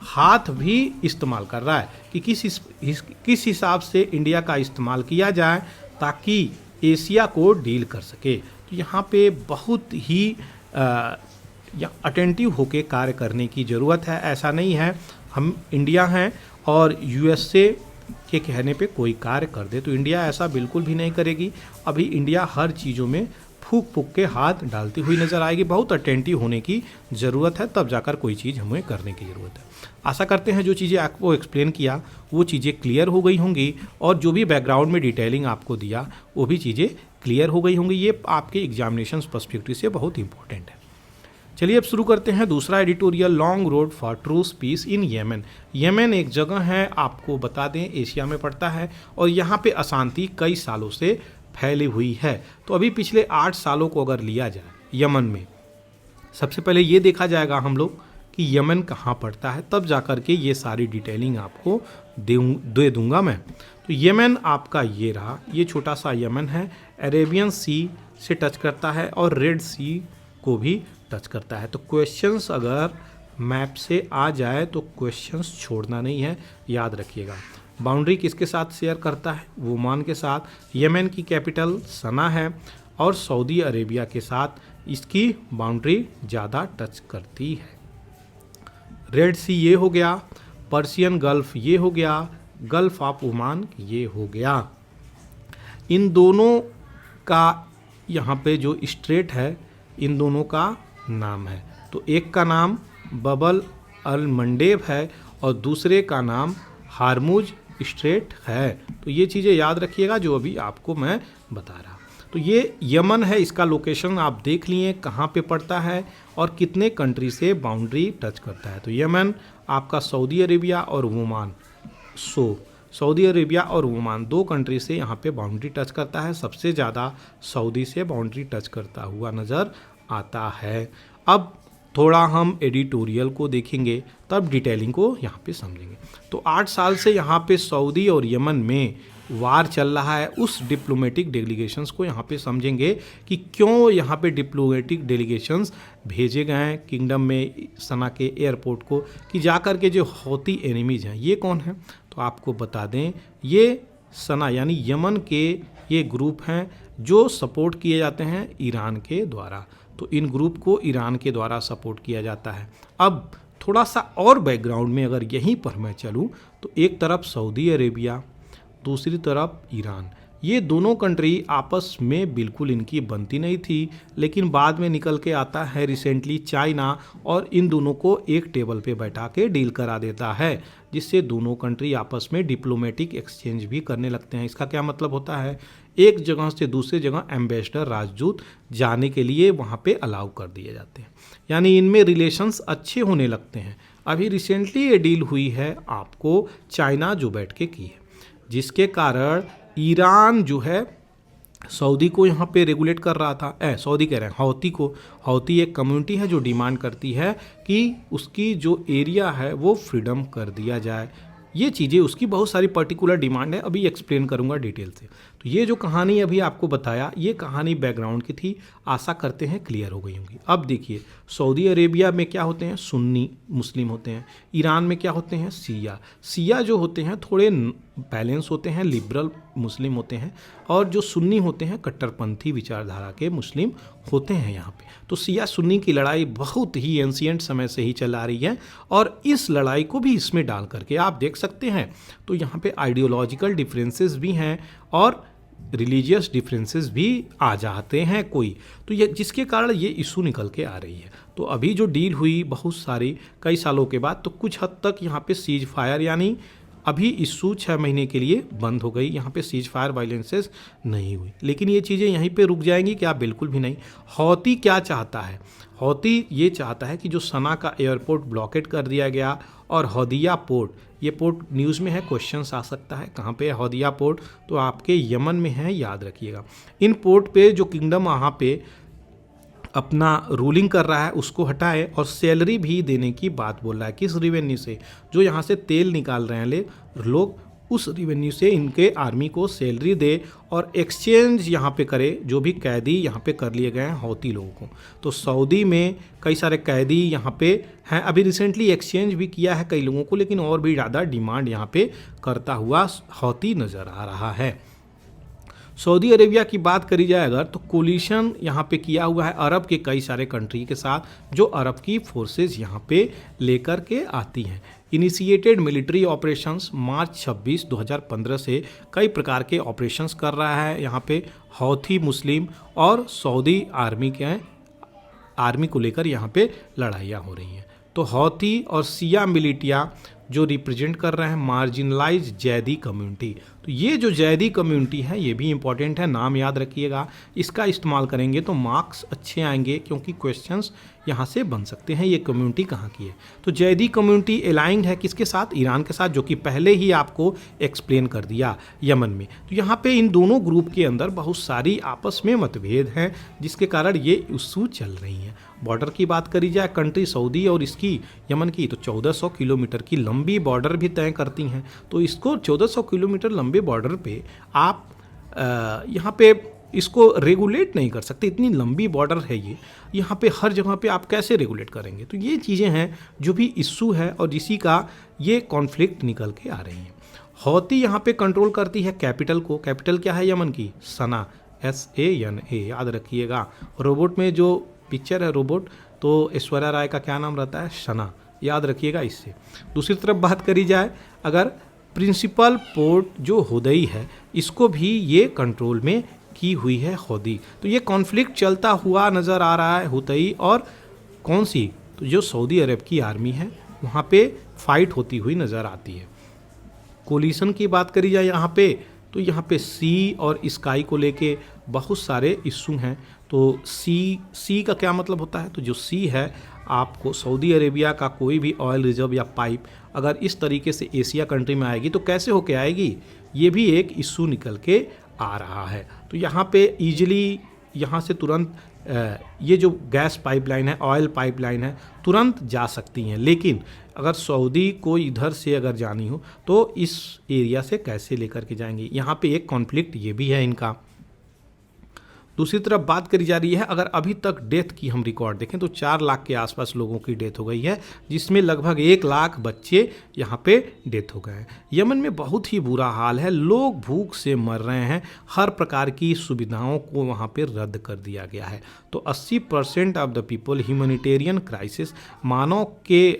हाथ भी इस्तेमाल कर रहा है कि किस हिसाब से इंडिया का इस्तेमाल किया जाए ताकि एशिया को डील कर सके। तो यहाँ पे बहुत ही अटेंटिव होके कार्य करने की ज़रूरत है। ऐसा नहीं है हम इंडिया हैं और यूएसए के कहने पे कोई कार्य कर दे, तो इंडिया ऐसा बिल्कुल भी नहीं करेगी। अभी इंडिया हर चीज़ों में फूक के हाथ डालती हुई नज़र आएगी। बहुत अटेंटिव होने की ज़रूरत है, तब जाकर कोई चीज़ हमें करने की ज़रूरत है। आशा करते हैं जो चीज़ें आपको एक्सप्लेन किया वो चीज़ें क्लियर हो गई होंगी और जो भी बैकग्राउंड में डिटेलिंग आपको दिया वो भी चीज़ें क्लियर हो गई होंगी। ये आपके एग्जामिनेशन पर्सपेक्टिव से बहुत इंपॉर्टेंट है। चलिए अब शुरू करते हैं दूसरा editorial, long road for truth peace in Yemen. Yemen एक जगह है, आपको बता दें एशिया में पड़ता है और यहाँ पे अशांति कई सालों से फैली हुई है। तो अभी पिछले 8 सालों को अगर लिया जाए यमन में, सबसे पहले ये देखा जाएगा हम लोग कि यमन कहाँ पड़ता है, तब जाकर के ये सारी डिटेलिंग आपको दे दूंगा मैं। तो यमन आपका ये रहा, ये छोटा सा यमन है, अरेबियन सी से टच करता है और रेड सी को भी टच करता है। तो क्वेश्चंस अगर मैप से आ जाए तो क्वेश्चंस छोड़ना नहीं है, याद रखिएगा। बाउंड्री किसके साथ शेयर करता है? ओमान के साथ। यमन की कैपिटल सना है और सऊदी अरेबिया के साथ इसकी बाउंड्री ज़्यादा टच करती है। रेड सी ये हो गया, पर्शियन गल्फ ये हो गया, गल्फ ऑफ ओमान ये हो गया। इन दोनों का यहाँ पे जो स्ट्रेट है इन दोनों का नाम है। तो एक का नाम बबल अल मंडेब है और दूसरे का नाम हारमुज स्ट्रेट है। तो ये चीज़ें याद रखिएगा जो अभी आपको मैं बता रहा। तो ये यमन है, इसका लोकेशन आप देख लिए कहाँ पे पड़ता है और कितने कंट्री से बाउंड्री टच करता है। तो यमन आपका सऊदी अरेबिया और ओमान, सऊदी अरेबिया और ओमान 2 कंट्री से यहाँ पे बाउंड्री टच करता है। सबसे ज़्यादा सऊदी से बाउंड्री टच करता हुआ नज़र आता है। अब थोड़ा हम एडिटोरियल को देखेंगे तब डिटेलिंग को यहाँ पे समझेंगे। तो 8 साल से यहाँ पे सऊदी और यमन में वार चल रहा है। उस डिप्लोमेटिक डेलीगेशंस को यहाँ पे समझेंगे कि क्यों यहाँ पे डिप्लोमेटिक डेलीगेशंस भेजे गए हैं किंगडम में सना के एयरपोर्ट को, कि जाकर के जो हौती एनिमीज हैं ये कौन है। तो आपको बता दें ये सना यानी यमन के ये ग्रुप हैं जो सपोर्ट किए जाते हैं ईरान के द्वारा। तो इन ग्रुप को ईरान के द्वारा सपोर्ट किया जाता है। अब थोड़ा सा और बैकग्राउंड में अगर यहीं पर मैं चलूं तो एक तरफ सऊदी अरेबिया, दूसरी तरफ ईरान, ये दोनों कंट्री आपस में बिल्कुल इनकी बनती नहीं थी, लेकिन बाद में निकल के आता है रिसेंटली चाइना और इन दोनों को एक टेबल पे बैठा के डील करा देता है, जिससे दोनों कंट्री आपस में डिप्लोमेटिक एक्सचेंज भी करने लगते हैं। इसका क्या मतलब होता है, एक जगह से दूसरी जगह एम्बेसडर, राजदूत जाने के लिए वहाँ पे अलाउ कर दिए जाते हैं, यानी इनमें रिलेशंस अच्छे होने लगते हैं। अभी रिसेंटली ये डील हुई है आपको चाइना जो बैठ के की है, जिसके कारण ईरान जो है सऊदी को यहाँ पे रेगुलेट कर रहा था, सऊदी कह रहे हैं हौती को। हौती एक कम्युनिटी है जो डिमांड करती है कि उसकी जो एरिया है वो फ्रीडम कर दिया जाए। ये चीज़ें उसकी बहुत सारी पर्टिकुलर डिमांड है, अभी एक्सप्लेन करूँगा डिटेल से। तो ये जो कहानी अभी आपको बताया, ये कहानी बैकग्राउंड की थी, आशा करते हैं क्लियर हो गई होंगी। अब देखिए सऊदी अरेबिया में क्या होते हैं, सुन्नी मुस्लिम होते हैं। ईरान में क्या होते हैं, शिया। शिया जो होते हैं थोड़े बैलेंस होते हैं, लिबरल मुस्लिम होते हैं, और जो सुन्नी होते हैं कट्टरपंथी विचारधारा के मुस्लिम होते हैं यहाँ पे। तो शिया सुन्नी की लड़ाई बहुत ही एंशिएंट समय से ही चल आ रही है, और इस लड़ाई को भी इसमें डाल करके आप देख सकते हैं। तो यहाँ पे आइडियोलॉजिकल डिफरेंसेस भी हैं और रिलीजियस डिफरेंसेस भी आ जाते हैं कोई, तो ये जिसके कारण ये इशू निकल के आ रही है। तो अभी जो डील हुई बहुत सारी कई सालों के बाद, तो कुछ हद तक यहाँ पे सीज फायर, यानी अभी इशू 6 महीने के लिए बंद हो गई, यहाँ पे सीज फायर वायलेंसेस नहीं हुई। लेकिन ये चीज़ें यहीं पे रुक जाएंगी क्या, बिल्कुल भी नहीं। हौती क्या चाहता है, हौती ये चाहता है कि जो सना का एयरपोर्ट ब्लॉकेट कर दिया गया, और हौदिया पोर्ट, ये पोर्ट न्यूज़ में है, क्वेश्चंस आ सकता है कहाँ पे है हौदिया पोर्ट, तो आपके यमन में है, याद रखिएगा। इन पोर्ट पे जो किंगडम वहाँ पे अपना रूलिंग कर रहा है उसको हटाए, और सैलरी भी देने की बात बोल रहा है। किस रिवेन्यू से, जो यहाँ से तेल निकाल रहे हैं लोग, उस रिवेन्यू से इनके आर्मी को सैलरी दे, और एक्सचेंज यहाँ पे करे जो भी कैदी यहाँ पे कर लिए गए हैं हौती लोगों को। तो सऊदी में कई सारे कैदी यहाँ पे हैं, अभी रिसेंटली एक्सचेंज भी किया है कई लोगों को, लेकिन और भी ज़्यादा डिमांड यहाँ पे करता हुआ हौती नज़र आ रहा है। सऊदी अरेबिया की बात करी जाए अगर, तो कोलिशन यहाँ पे किया हुआ है अरब के कई सारे कंट्री के साथ, जो अरब की फोर्सेस यहाँ पे लेकर के आती हैं। इनिशिएटेड मिलिट्री ऑपरेशंस मार्च 26, 2015 से कई प्रकार के ऑपरेशंस कर रहा है यहाँ पे हौथी मुस्लिम, और सऊदी आर्मी को लेकर यहाँ पे लड़ाइयाँ हो रही हैं। तो हौथी और शिया मिलिटिया जो रिप्रेजेंट कर रहे हैं मार्जिनलाइज जैदी कम्युनिटी। तो ये जो जैदी कम्युनिटी है ये भी इंपॉर्टेंट है, नाम याद रखिएगा, इसका इस्तेमाल करेंगे तो मार्क्स अच्छे आएंगे, क्योंकि क्वेश्चंस यहाँ से बन सकते हैं ये कम्युनिटी कहाँ की है। तो जैदी कम्युनिटी अलाइंड है किसके साथ, ईरान के साथ, जो कि पहले ही आपको एक्सप्लेन कर दिया यमन में। तो यहाँ पे इन दोनों ग्रुप के अंदर बहुत सारी आपस में मतभेद हैं, जिसके कारण ये इशू चल रही हैं। बॉर्डर की बात करी जाए, कंट्री सऊदी और इसकी यमन की, तो 1400 किलोमीटर की लंबी बॉर्डर भी तय करती हैं। तो इसको 1400 किलोमीटर लंबे बॉर्डर पे आप यहाँ पे इसको रेगुलेट नहीं कर सकते, इतनी लंबी बॉर्डर है ये, यहाँ पे हर जगह पे आप कैसे रेगुलेट करेंगे। तो ये चीज़ें हैं जो भी इशू है, और इसी का ये कॉन्फ्लिक्ट निकल के आ रही हैं। हौती यहाँ पे कंट्रोल करती है कैपिटल को, कैपिटल क्या है यमन की, सना, SANA, याद रखिएगा। रोबोट में जो पिक्चर है रोबोट, तो ऐश्वर्या राय का क्या नाम रहता है, सना, याद रखिएगा इससे। दूसरी तरफ बात करी जाए अगर, प्रिंसिपल पोर्ट जो हुदई है इसको भी ये कंट्रोल में की हुई है हौदी। तो ये कॉन्फ्लिक्ट चलता हुआ नज़र आ रहा है हुदई और कौन सी, तो जो सऊदी अरब की आर्मी है वहाँ पे फाइट होती हुई नज़र आती है। कोलिशन की बात करी जाए यहाँ पे, तो यहाँ पे सी और स्काई को लेके बहुत सारे इशू हैं। तो सी का क्या मतलब होता है, तो जो सी है आपको सऊदी अरेबिया का कोई भी ऑयल रिजर्व या पाइप अगर इस तरीके से एशिया कंट्री में आएगी तो कैसे होके आएगी, ये भी एक इशू निकल के आ रहा है। तो यहाँ पे ईजिली यहाँ से तुरंत ये जो गैस पाइपलाइन है, ऑयल पाइपलाइन है, तुरंत जा सकती हैं, लेकिन अगर सऊदी को इधर से अगर जानी हो तो इस एरिया से कैसे लेकर के जाएंगे, यहाँ पे एक कॉन्फ्लिक्ट ये भी है इनका। दूसरी तरफ बात करी जा रही है, अगर अभी तक डेथ की हम रिकॉर्ड देखें तो 4 लाख के आसपास लोगों की डेथ हो गई है, जिसमें लगभग 1 लाख बच्चे यहाँ पे डेथ हो गए हैं। यमन में बहुत ही बुरा हाल है, लोग भूख से मर रहे हैं, हर प्रकार की सुविधाओं को वहाँ पे रद्द कर दिया गया है। तो 80% of the people, humanitarian crisis, मानव के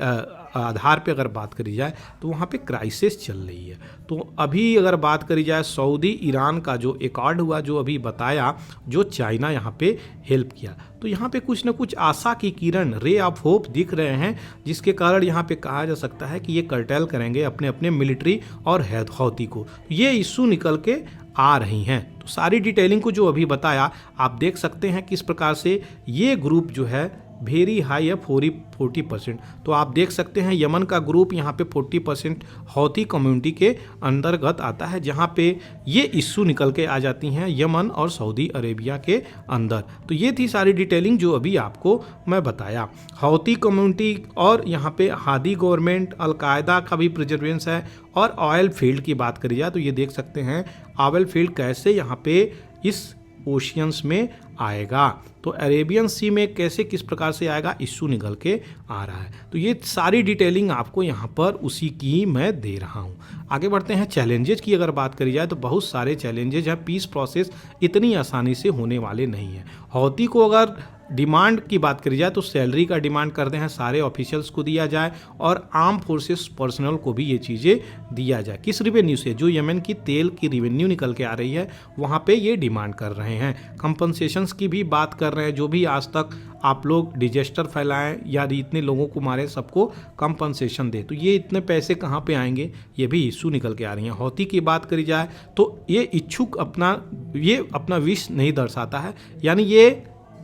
आधार पे अगर बात करी जाए तो वहाँ पे क्राइसिस चल रही है। तो अभी अगर बात करी जाए सऊदी ईरान का जो एकॉर्ड हुआ, जो अभी बताया, जो चाइना यहाँ पे हेल्प किया, तो यहाँ पे कुछ न कुछ आशा की किरण, रे ऑफ होप दिख रहे हैं, जिसके कारण यहाँ पे कहा जा सकता है कि ये कर्टेल करेंगे अपने अपने मिलिट्री और हौती को। ये इशू निकल के आ रही हैं। तो सारी डिटेलिंग को जो अभी बताया आप देख सकते हैं किस प्रकार से ये ग्रुप जो है वेरी हाई है, 40%। तो आप देख सकते हैं यमन का ग्रुप यहाँ पे 40% हौती कम्युनिटी के अंतर्गत आता है, जहाँ पे ये इशू निकल के आ जाती हैं यमन और सऊदी अरेबिया के अंदर। तो ये थी सारी डिटेलिंग जो अभी आपको मैं बताया। हौती कम्युनिटी और यहाँ पे हादी गवर्नमेंट, अलकायदा का भी प्रेजर्वेंस है, और ऑयल फील्ड की बात करी जाए तो ये देख सकते हैं ऑयल फील्ड कैसे यहाँ पे इस ओशियंस में आएगा, तो अरेबियन सी में कैसे किस प्रकार से आएगा, इशू निकल के आ रहा है। तो ये सारी डिटेलिंग आपको यहाँ पर उसी की मैं दे रहा हूँ। आगे बढ़ते हैं। चैलेंजेज की अगर बात करी जाए तो बहुत सारे चैलेंजेज हैं, पीस प्रोसेस इतनी आसानी से होने वाले नहीं है। हौती को अगर डिमांड की बात करी जाए तो सैलरी का डिमांड करते हैं, सारे ऑफिशियल्स को दिया जाए और आर्म फोर्सेस पर्सनल को भी ये चीज़ें दिया जाए। किस रिवेन्यू से? जो यमन की तेल की रिवेन्यू निकल के आ रही है वहाँ पे ये डिमांड कर रहे हैं। कंपनसेशंस की भी बात कर रहे हैं, जो भी आज तक आप लोग डिजास्टर फैलाएं या इतने लोगों को मारे सबको कंपनसेशन दे, तो ये इतने पैसे कहाँ पे आएंगे, ये भी इशू निकल के आ रही हैं। हौती की बात करी जाए तो ये इच्छुक अपना विश नहीं दर्शाता है, यानी ये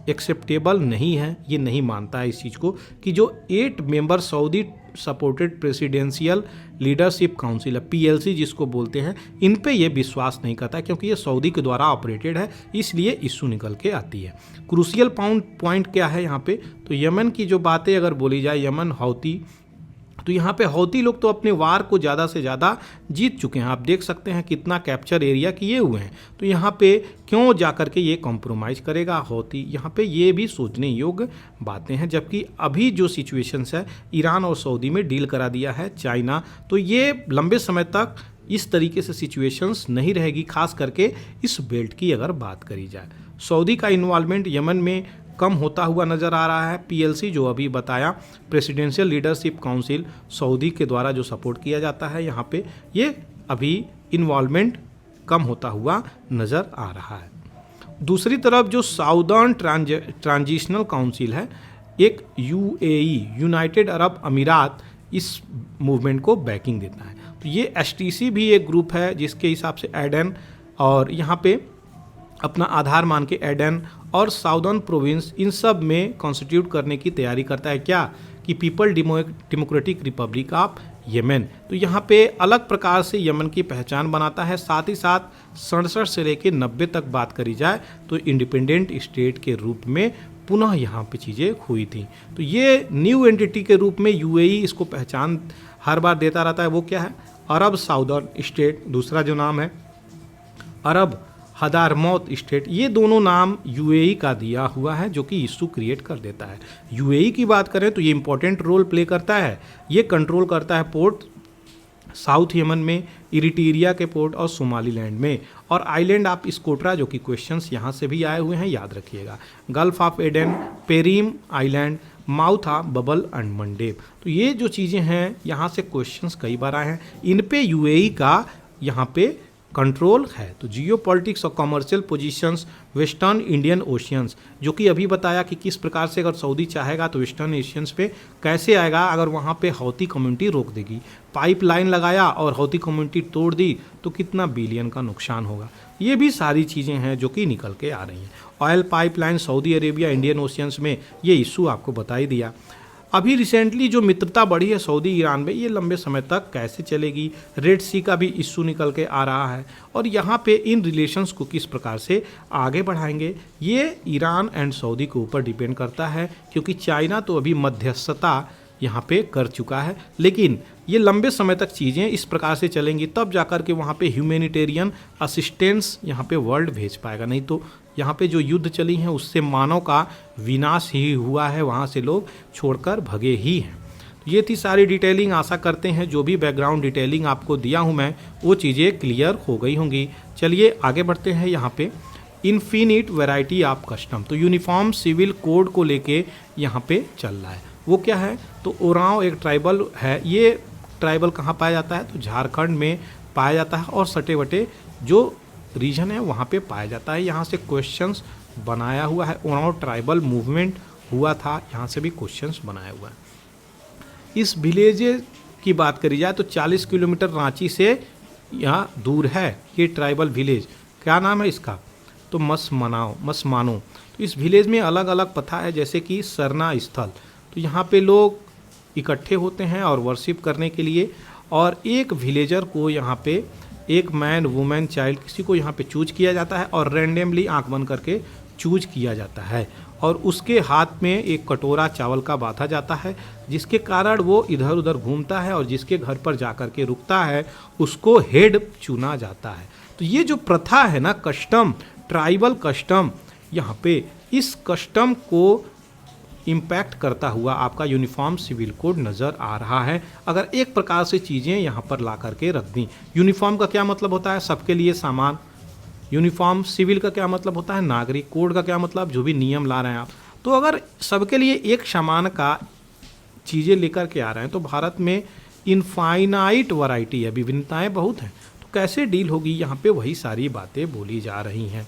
एक्सेप्टेबल नहीं है, ये नहीं मानता है इस चीज़ को कि जो 8 member Saudi supported presidential leadership council है, PLC जिसको बोलते हैं, इन पे ये विश्वास नहीं करता है, क्योंकि ये सऊदी के द्वारा ऑपरेटेड है, इसलिए इशू निकल के आती है। क्रूशियल पॉइंट क्या है यहाँ पे? तो यमन की जो बातें अगर बोली जाए, यमन हौती, तो यहाँ पे हौती लोग तो अपने वार को ज़्यादा से ज़्यादा जीत चुके हैं। आप देख सकते हैं कितना कैप्चर एरिया किए हुए हैं, तो यहाँ पे क्यों जा कर के ये कॉम्प्रोमाइज़ करेगा हौती? यहाँ पे ये भी सोचने योग्य बातें हैं। जबकि अभी जो सिचुएशंस है, ईरान और सऊदी में डील करा दिया है चाइना, तो ये लंबे समय तक इस तरीके से सिचुएशंस नहीं रहेगी, खास करके इस बेल्ट की अगर बात करी जाए। सऊदी का इन्वॉल्वमेंट यमन में कम होता हुआ नज़र आ रहा है। PLC जो अभी बताया, प्रेसिडेंशियल लीडरशिप काउंसिल, सऊदी के द्वारा जो सपोर्ट किया जाता है, यहाँ पे ये अभी इन्वॉल्वमेंट कम होता हुआ नज़र आ रहा है। दूसरी तरफ जो साउदर्न ट्रांजिशनल काउंसिल है, एक UAE, यूनाइटेड अरब अमीरात, इस मूवमेंट को बैकिंग देता है। तो ये STC भी एक ग्रुप है जिसके हिसाब से एडन और यहाँ पे अपना आधार मान के एडन और साउदर्न प्रोविंस, इन सब में कॉन्स्टिट्यूट करने की तैयारी करता है। क्या कि people democratic Republic of Yemen. तो यहाँ पे अलग प्रकार से यमन की पहचान बनाता है। साथ ही साथ 67 से लेकर 90 तक बात करी जाए तो इंडिपेंडेंट स्टेट के रूप में पुनः यहाँ पे चीज़ें हुई थी। तो ये न्यू एंटिटी के रूप में UAE इसको पहचान हर बार देता रहता है। वो क्या है? अरब साउदर्न स्टेट, दूसरा जो नाम है अरब हदारमौत स्टेट, ये दोनों नाम UAE का दिया हुआ है, जो कि इशू क्रिएट कर देता है। UAE की बात करें तो ये इंपॉर्टेंट रोल प्ले करता है, ये कंट्रोल करता है पोर्ट साउथ यमन में, इरिट्रिया के पोर्ट और सोमालीलैंड में, और आइलैंड ऑफ स्कोट्रा, जो कि क्वेश्चंस यहाँ से भी आए हुए हैं, याद रखिएगा। Gulf of Aden, Perim Island, Mouth of Bab एंड मंडेब। तो ये जो चीज़ें हैं यहाँ से क्वेश्चंस कई बार आए हैं, इन पे UAE का यहाँ पे कंट्रोल है। तो जियो पॉलिटिक्स और commercial positions, western Indian oceans, जो कि अभी बताया कि किस प्रकार से अगर सऊदी चाहेगा तो वेस्टर्न एशियंस पे कैसे आएगा अगर वहाँ पे हौती कम्युनिटी रोक देगी। पाइपलाइन लगाया और हौती कम्युनिटी तोड़ दी तो कितना बिलियन का नुकसान होगा। ये भी सारी चीज़ें हैं जो कि निकल के आ रही हैं। Oil pipeline Saudi Arabia Indian oceans में, ये इशू आपको बता ही दिया। अभी रिसेंटली जो मित्रता बढ़ी है सऊदी ईरान में, ये लंबे समय तक कैसे चलेगी? रेड सी का भी इशू निकल के आ रहा है, और यहाँ पे इन रिलेशंस को किस प्रकार से आगे बढ़ाएंगे, ये ईरान एंड सऊदी के ऊपर डिपेंड करता है, क्योंकि चाइना तो अभी मध्यस्थता यहाँ पे कर चुका है, लेकिन ये लंबे समय तक चीज़ें इस प्रकार से चलेंगी, तब जाकर के वहाँ पे ह्यूमैनिटेरियन असिस्टेंस यहाँ पे वर्ल्ड भेज पाएगा। नहीं तो यहाँ पे जो युद्ध चली हैं उससे मानव का विनाश ही हुआ है, वहाँ से लोग छोड़कर भगे ही हैं। ये थी सारी डिटेलिंग। आशा करते हैं जो भी बैकग्राउंड डिटेलिंग आपको दिया हूँ मैं, वो चीज़ें क्लियर हो गई होंगी। चलिए आगे बढ़ते हैं। यहाँ पे इन्फिनिट वैरायटी ऑफ कस्टम, तो यूनिफॉर्म सिविल कोड को लेके यहाँ पे चल रहा है। वो क्या है, तो ओरांव एक ट्राइबल है। ये ट्राइबल कहाँ पाया जाता है, तो झारखंड में पाया जाता है और सटे वटे जो रीजन है वहाँ पे पाया जाता है। यहाँ से क्वेश्चंस बनाया हुआ है। ओरांव ट्राइबल मूवमेंट हुआ था, यहाँ से भी क्वेश्चंस बनाया हुआ है। इस विलेज की बात करी जाए तो 40 किलोमीटर रांची से यहाँ दूर है ये ट्राइबल विलेज। क्या नाम है इसका, तो मसमानो। तो इस विलेज में अलग अलग प्रथा है, जैसे कि सरना स्थल, तो यहाँ पे लोग इकट्ठे होते हैं और वर्शिप करने के लिए। और एक विलेजर को यहाँ पे एक मैन वुमेन चाइल्ड किसी को यहाँ पे चूज किया जाता है और रैंडमली आंख बंद करके चूज किया जाता है और उसके हाथ में एक कटोरा चावल का बांधा जाता है, जिसके कारण वो इधर उधर घूमता है और जिसके घर पर जाकर के रुकता है उसको हेड चुना जाता है। तो ये जो प्रथा है ना, कस्टम, ट्राइबल कस्टम, यहाँ पे इस कस्टम को इम्पैक्ट करता हुआ आपका यूनिफॉर्म सिविल कोड नज़र आ रहा है। अगर एक प्रकार से चीज़ें यहाँ पर ला करके रख दी, यूनिफॉर्म का क्या मतलब होता है, सबके लिए सामान। यूनिफॉर्म सिविल का क्या मतलब होता है, नागरिक। कोड का क्या मतलब, जो भी नियम ला रहे हैं आप। तो अगर सबके लिए एक समान का चीज़ें लेकर के आ रहे हैं तो भारत में इनफाइनाइट वैरायटी है, विभिन्नताएं बहुत हैं, तो कैसे डील होगी, यहाँ पे वही सारी बातें बोली जा रही हैं।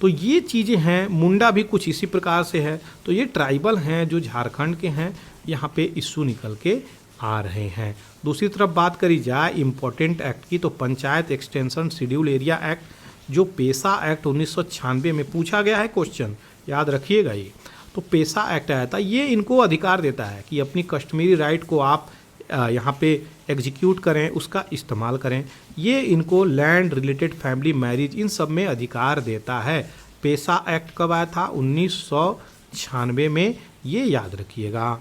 तो ये चीज़ें हैं। मुंडा भी कुछ इसी प्रकार से है। तो ये ट्राइबल हैं जो झारखंड के हैं, यहाँ पे इशू निकल के आ रहे हैं। दूसरी तरफ बात करी जाए इम्पोर्टेंट एक्ट की, तो panchayat extension schedule area act, जो पेशा एक्ट 1996 में पूछा गया है क्वेश्चन, याद रखिएगा ये। तो पेशा एक्ट आया था, ये इनको अधिकार देता है कि अपनी कस्टमरी राइट को आप यहाँ पे एग्जीक्यूट करें, उसका इस्तेमाल करें। ये इनको land related family marriage in सब में अधिकार देता है। पेशा एक्ट कब आया था, 1996 में, ये याद रखिएगा।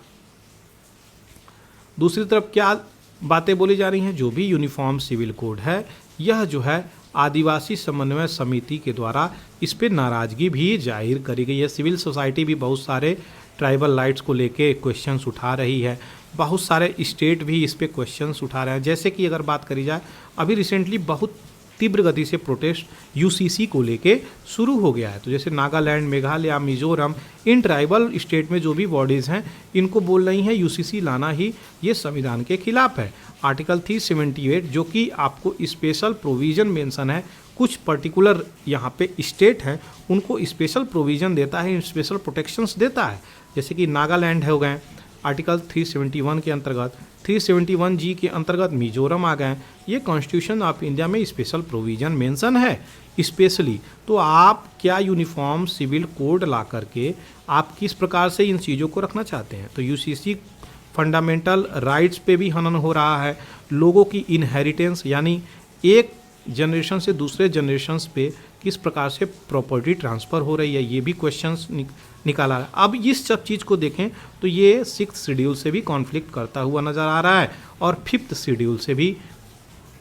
दूसरी तरफ क्या बातें बोली जा रही हैं, जो भी यूनिफॉर्म सिविल कोड है, यह जो है आदिवासी समन्वय समिति के द्वारा इस पे नाराज़गी भी जाहिर करी गई है। सिविल सोसाइटी भी बहुत सारे ट्राइबल राइट्स को लेके क्वेश्चंस उठा रही है। बहुत सारे स्टेट भी इस पे क्वेश्चंस उठा रहे हैं। जैसे कि अगर बात करी जाए, अभी रिसेंटली बहुत तीव्र गति से प्रोटेस्ट यूसीसी को लेके शुरू हो गया है। तो जैसे Nagaland, Meghalaya, Mizoram, in tribal state में जो भी बॉडीज़ हैं, इनको बोल रही हैं यूसीसी लाना ही ये संविधान के खिलाफ है। आर्टिकल 378 जो कि आपको स्पेशल प्रोविज़न मेंशन है, कुछ पर्टिकुलर यहाँ पे स्टेट हैं उनको स्पेशल प्रोविज़न देता है, स्पेशल प्रोटेक्शंस देता है। जैसे कि नागालैंड हो गए आर्टिकल 371 के अंतर्गत, 371 जी के अंतर्गत मिजोरम आ गए। ये कॉन्स्टिट्यूशन ऑफ इंडिया में स्पेशल प्रोविज़न मेंशन है स्पेशली। तो आप क्या यूनिफॉर्म सिविल कोड ला करके आप किस प्रकार से इन चीज़ों को रखना चाहते हैं। तो यूसीसी फंडामेंटल राइट्स पे भी हनन हो रहा है। लोगों की इनहेरिटेंस, यानी एक जनरेशन से दूसरे जनरेशन्स पे किस प्रकार से प्रॉपर्टी ट्रांसफ़र हो रही है, ये भी क्वेश्चंस निकाला है। अब इस सब चीज़ को देखें तो ये 6th शेड्यूल से भी कॉन्फ्लिक्ट करता हुआ नज़र आ रहा है और 5th शेड्यूल से भी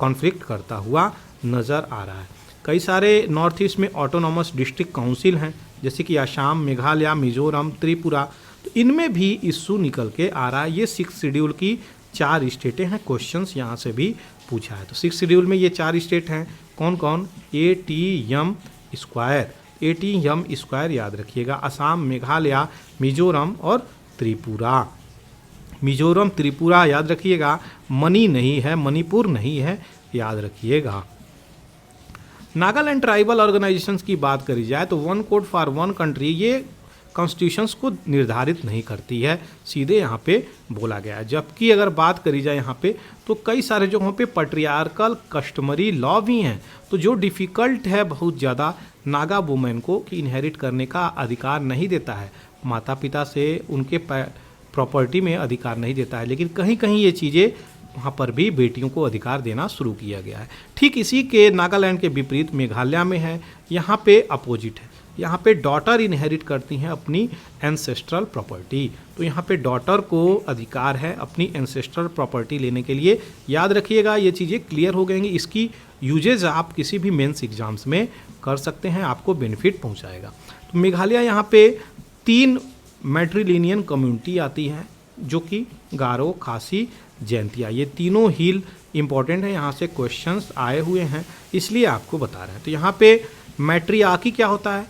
कॉन्फ्लिक्ट करता हुआ नज़र आ रहा है। कई सारे नॉर्थ ईस्ट में ऑटोनॉमस डिस्ट्रिक्ट काउंसिल हैं, जैसे कि असम, मेघालय, मिजोरम, त्रिपुरा, तो इनमें भी इशू निकल के आ रहा है। ये 6th शेड्यूल की 4 स्टेटें हैं, क्वेश्चंस यहाँ से भी पूछा है। तो 6th शेड्यूल में ये 4 स्टेट हैं, कौन कौन, ATM स्क्वायर याद रखिएगा, असम, मेघालय, मिजोरम और त्रिपुरा। मिजोरम, त्रिपुरा याद रखिएगा, मनी नहीं है, मणिपुर नहीं है, याद रखिएगा। नागालैंड ट्राइबल ऑर्गेनाइजेशंस की बात करी जाए तो one code for one country, ये कॉन्स्टिट्यूशंस को निर्धारित नहीं करती है, सीधे यहाँ पे बोला गया है। जबकि अगर बात करी जाए यहाँ पे तो कई सारे जगहों पे पैट्रियार्कल कस्टमरी लॉ भी हैं, तो जो डिफ़िकल्ट है बहुत ज़्यादा नागा वुमेन को कि इनहेरिट करने का अधिकार नहीं देता है, माता पिता से उनके प्रॉपर्टी में अधिकार नहीं देता है। लेकिन कहीं कहीं ये चीज़ें वहाँ पर भी बेटियों को अधिकार देना शुरू किया गया है। ठीक इसी के नागालैंड के विपरीत मेघालय में है, यहाँ पे अपोजिट है। यहाँ पे डॉटर इनहेरिट करती हैं अपनी एंसेस्ट्रल प्रॉपर्टी। तो यहाँ पे डॉटर को अधिकार है अपनी एंसेस्ट्रल प्रॉपर्टी लेने के लिए। याद रखिएगा, ये चीज़ें क्लियर हो गएंगी। इसकी यूजेज आप किसी भी मेंस एग्जाम्स में कर सकते हैं, आपको बेनिफिट पहुँचाएगा। तो मेघालय यहाँ पे 3 मैट्रिलिनियन कम्युनिटी आती है, जो कि गारो, खासी, जैंतिया। ये तीनों हिल इंपॉर्टेंट है, यहाँ से क्वेश्चंस आए हुए हैं, इसलिए आपको बता रहे हैं। तो यहाँ पे मैट्रियार्की क्या होता है,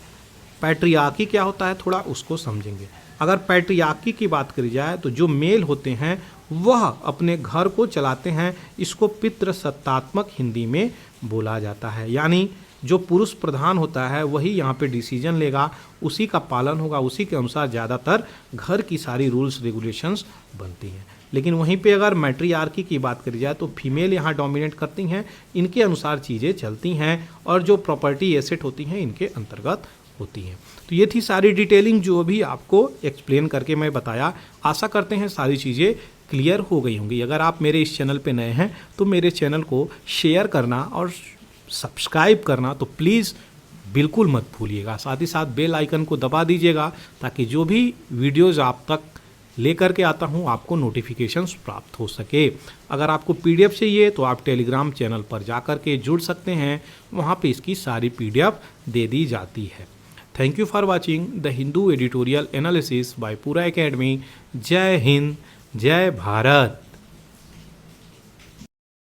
पैट्रियार्की क्या होता है, थोड़ा उसको समझेंगे। अगर पैट्रियार्की की बात करी जाए तो जो मेल होते हैं वह अपने घर को चलाते हैं, इसको पितृसत्तात्मक हिंदी में बोला जाता है। यानी जो पुरुष प्रधान होता है वही यहाँ पे डिसीजन लेगा, उसी का पालन होगा, उसी के अनुसार ज़्यादातर घर की सारी रूल्स रेगुलेशंस बनती हैं। लेकिन वहीं पे अगर मैट्रियार्की की बात करी जाए तो फीमेल यहाँ डोमिनेट करती हैं, इनके अनुसार चीज़ें चलती हैं और जो प्रॉपर्टी एसेट होती हैं इनके अंतर्गत होती हैं। तो ये थी सारी डिटेलिंग जो भी आपको एक्सप्लेन करके मैं बताया। आशा करते हैं सारी चीज़ें क्लियर हो गई होंगी। अगर आप मेरे इस चैनल पे नए हैं तो मेरे चैनल को शेयर करना और सब्सक्राइब करना तो प्लीज़ बिल्कुल मत भूलिएगा। साथ ही साथ बेल आइकन को दबा दीजिएगा ताकि जो भी वीडियोज़ आप तक लेकर के आता हूँ आपको नोटिफिकेशंस प्राप्त हो सके। अगर आपको PDF चाहिए तो आप टेलीग्राम चैनल पर जाकर के जुड़ सकते हैं, वहाँ पे इसकी सारी PDF दे दी जाती है। Thank you for watching the Hindu editorial analysis bye पूरा एकेडमी। जय हिंद, जय भारत।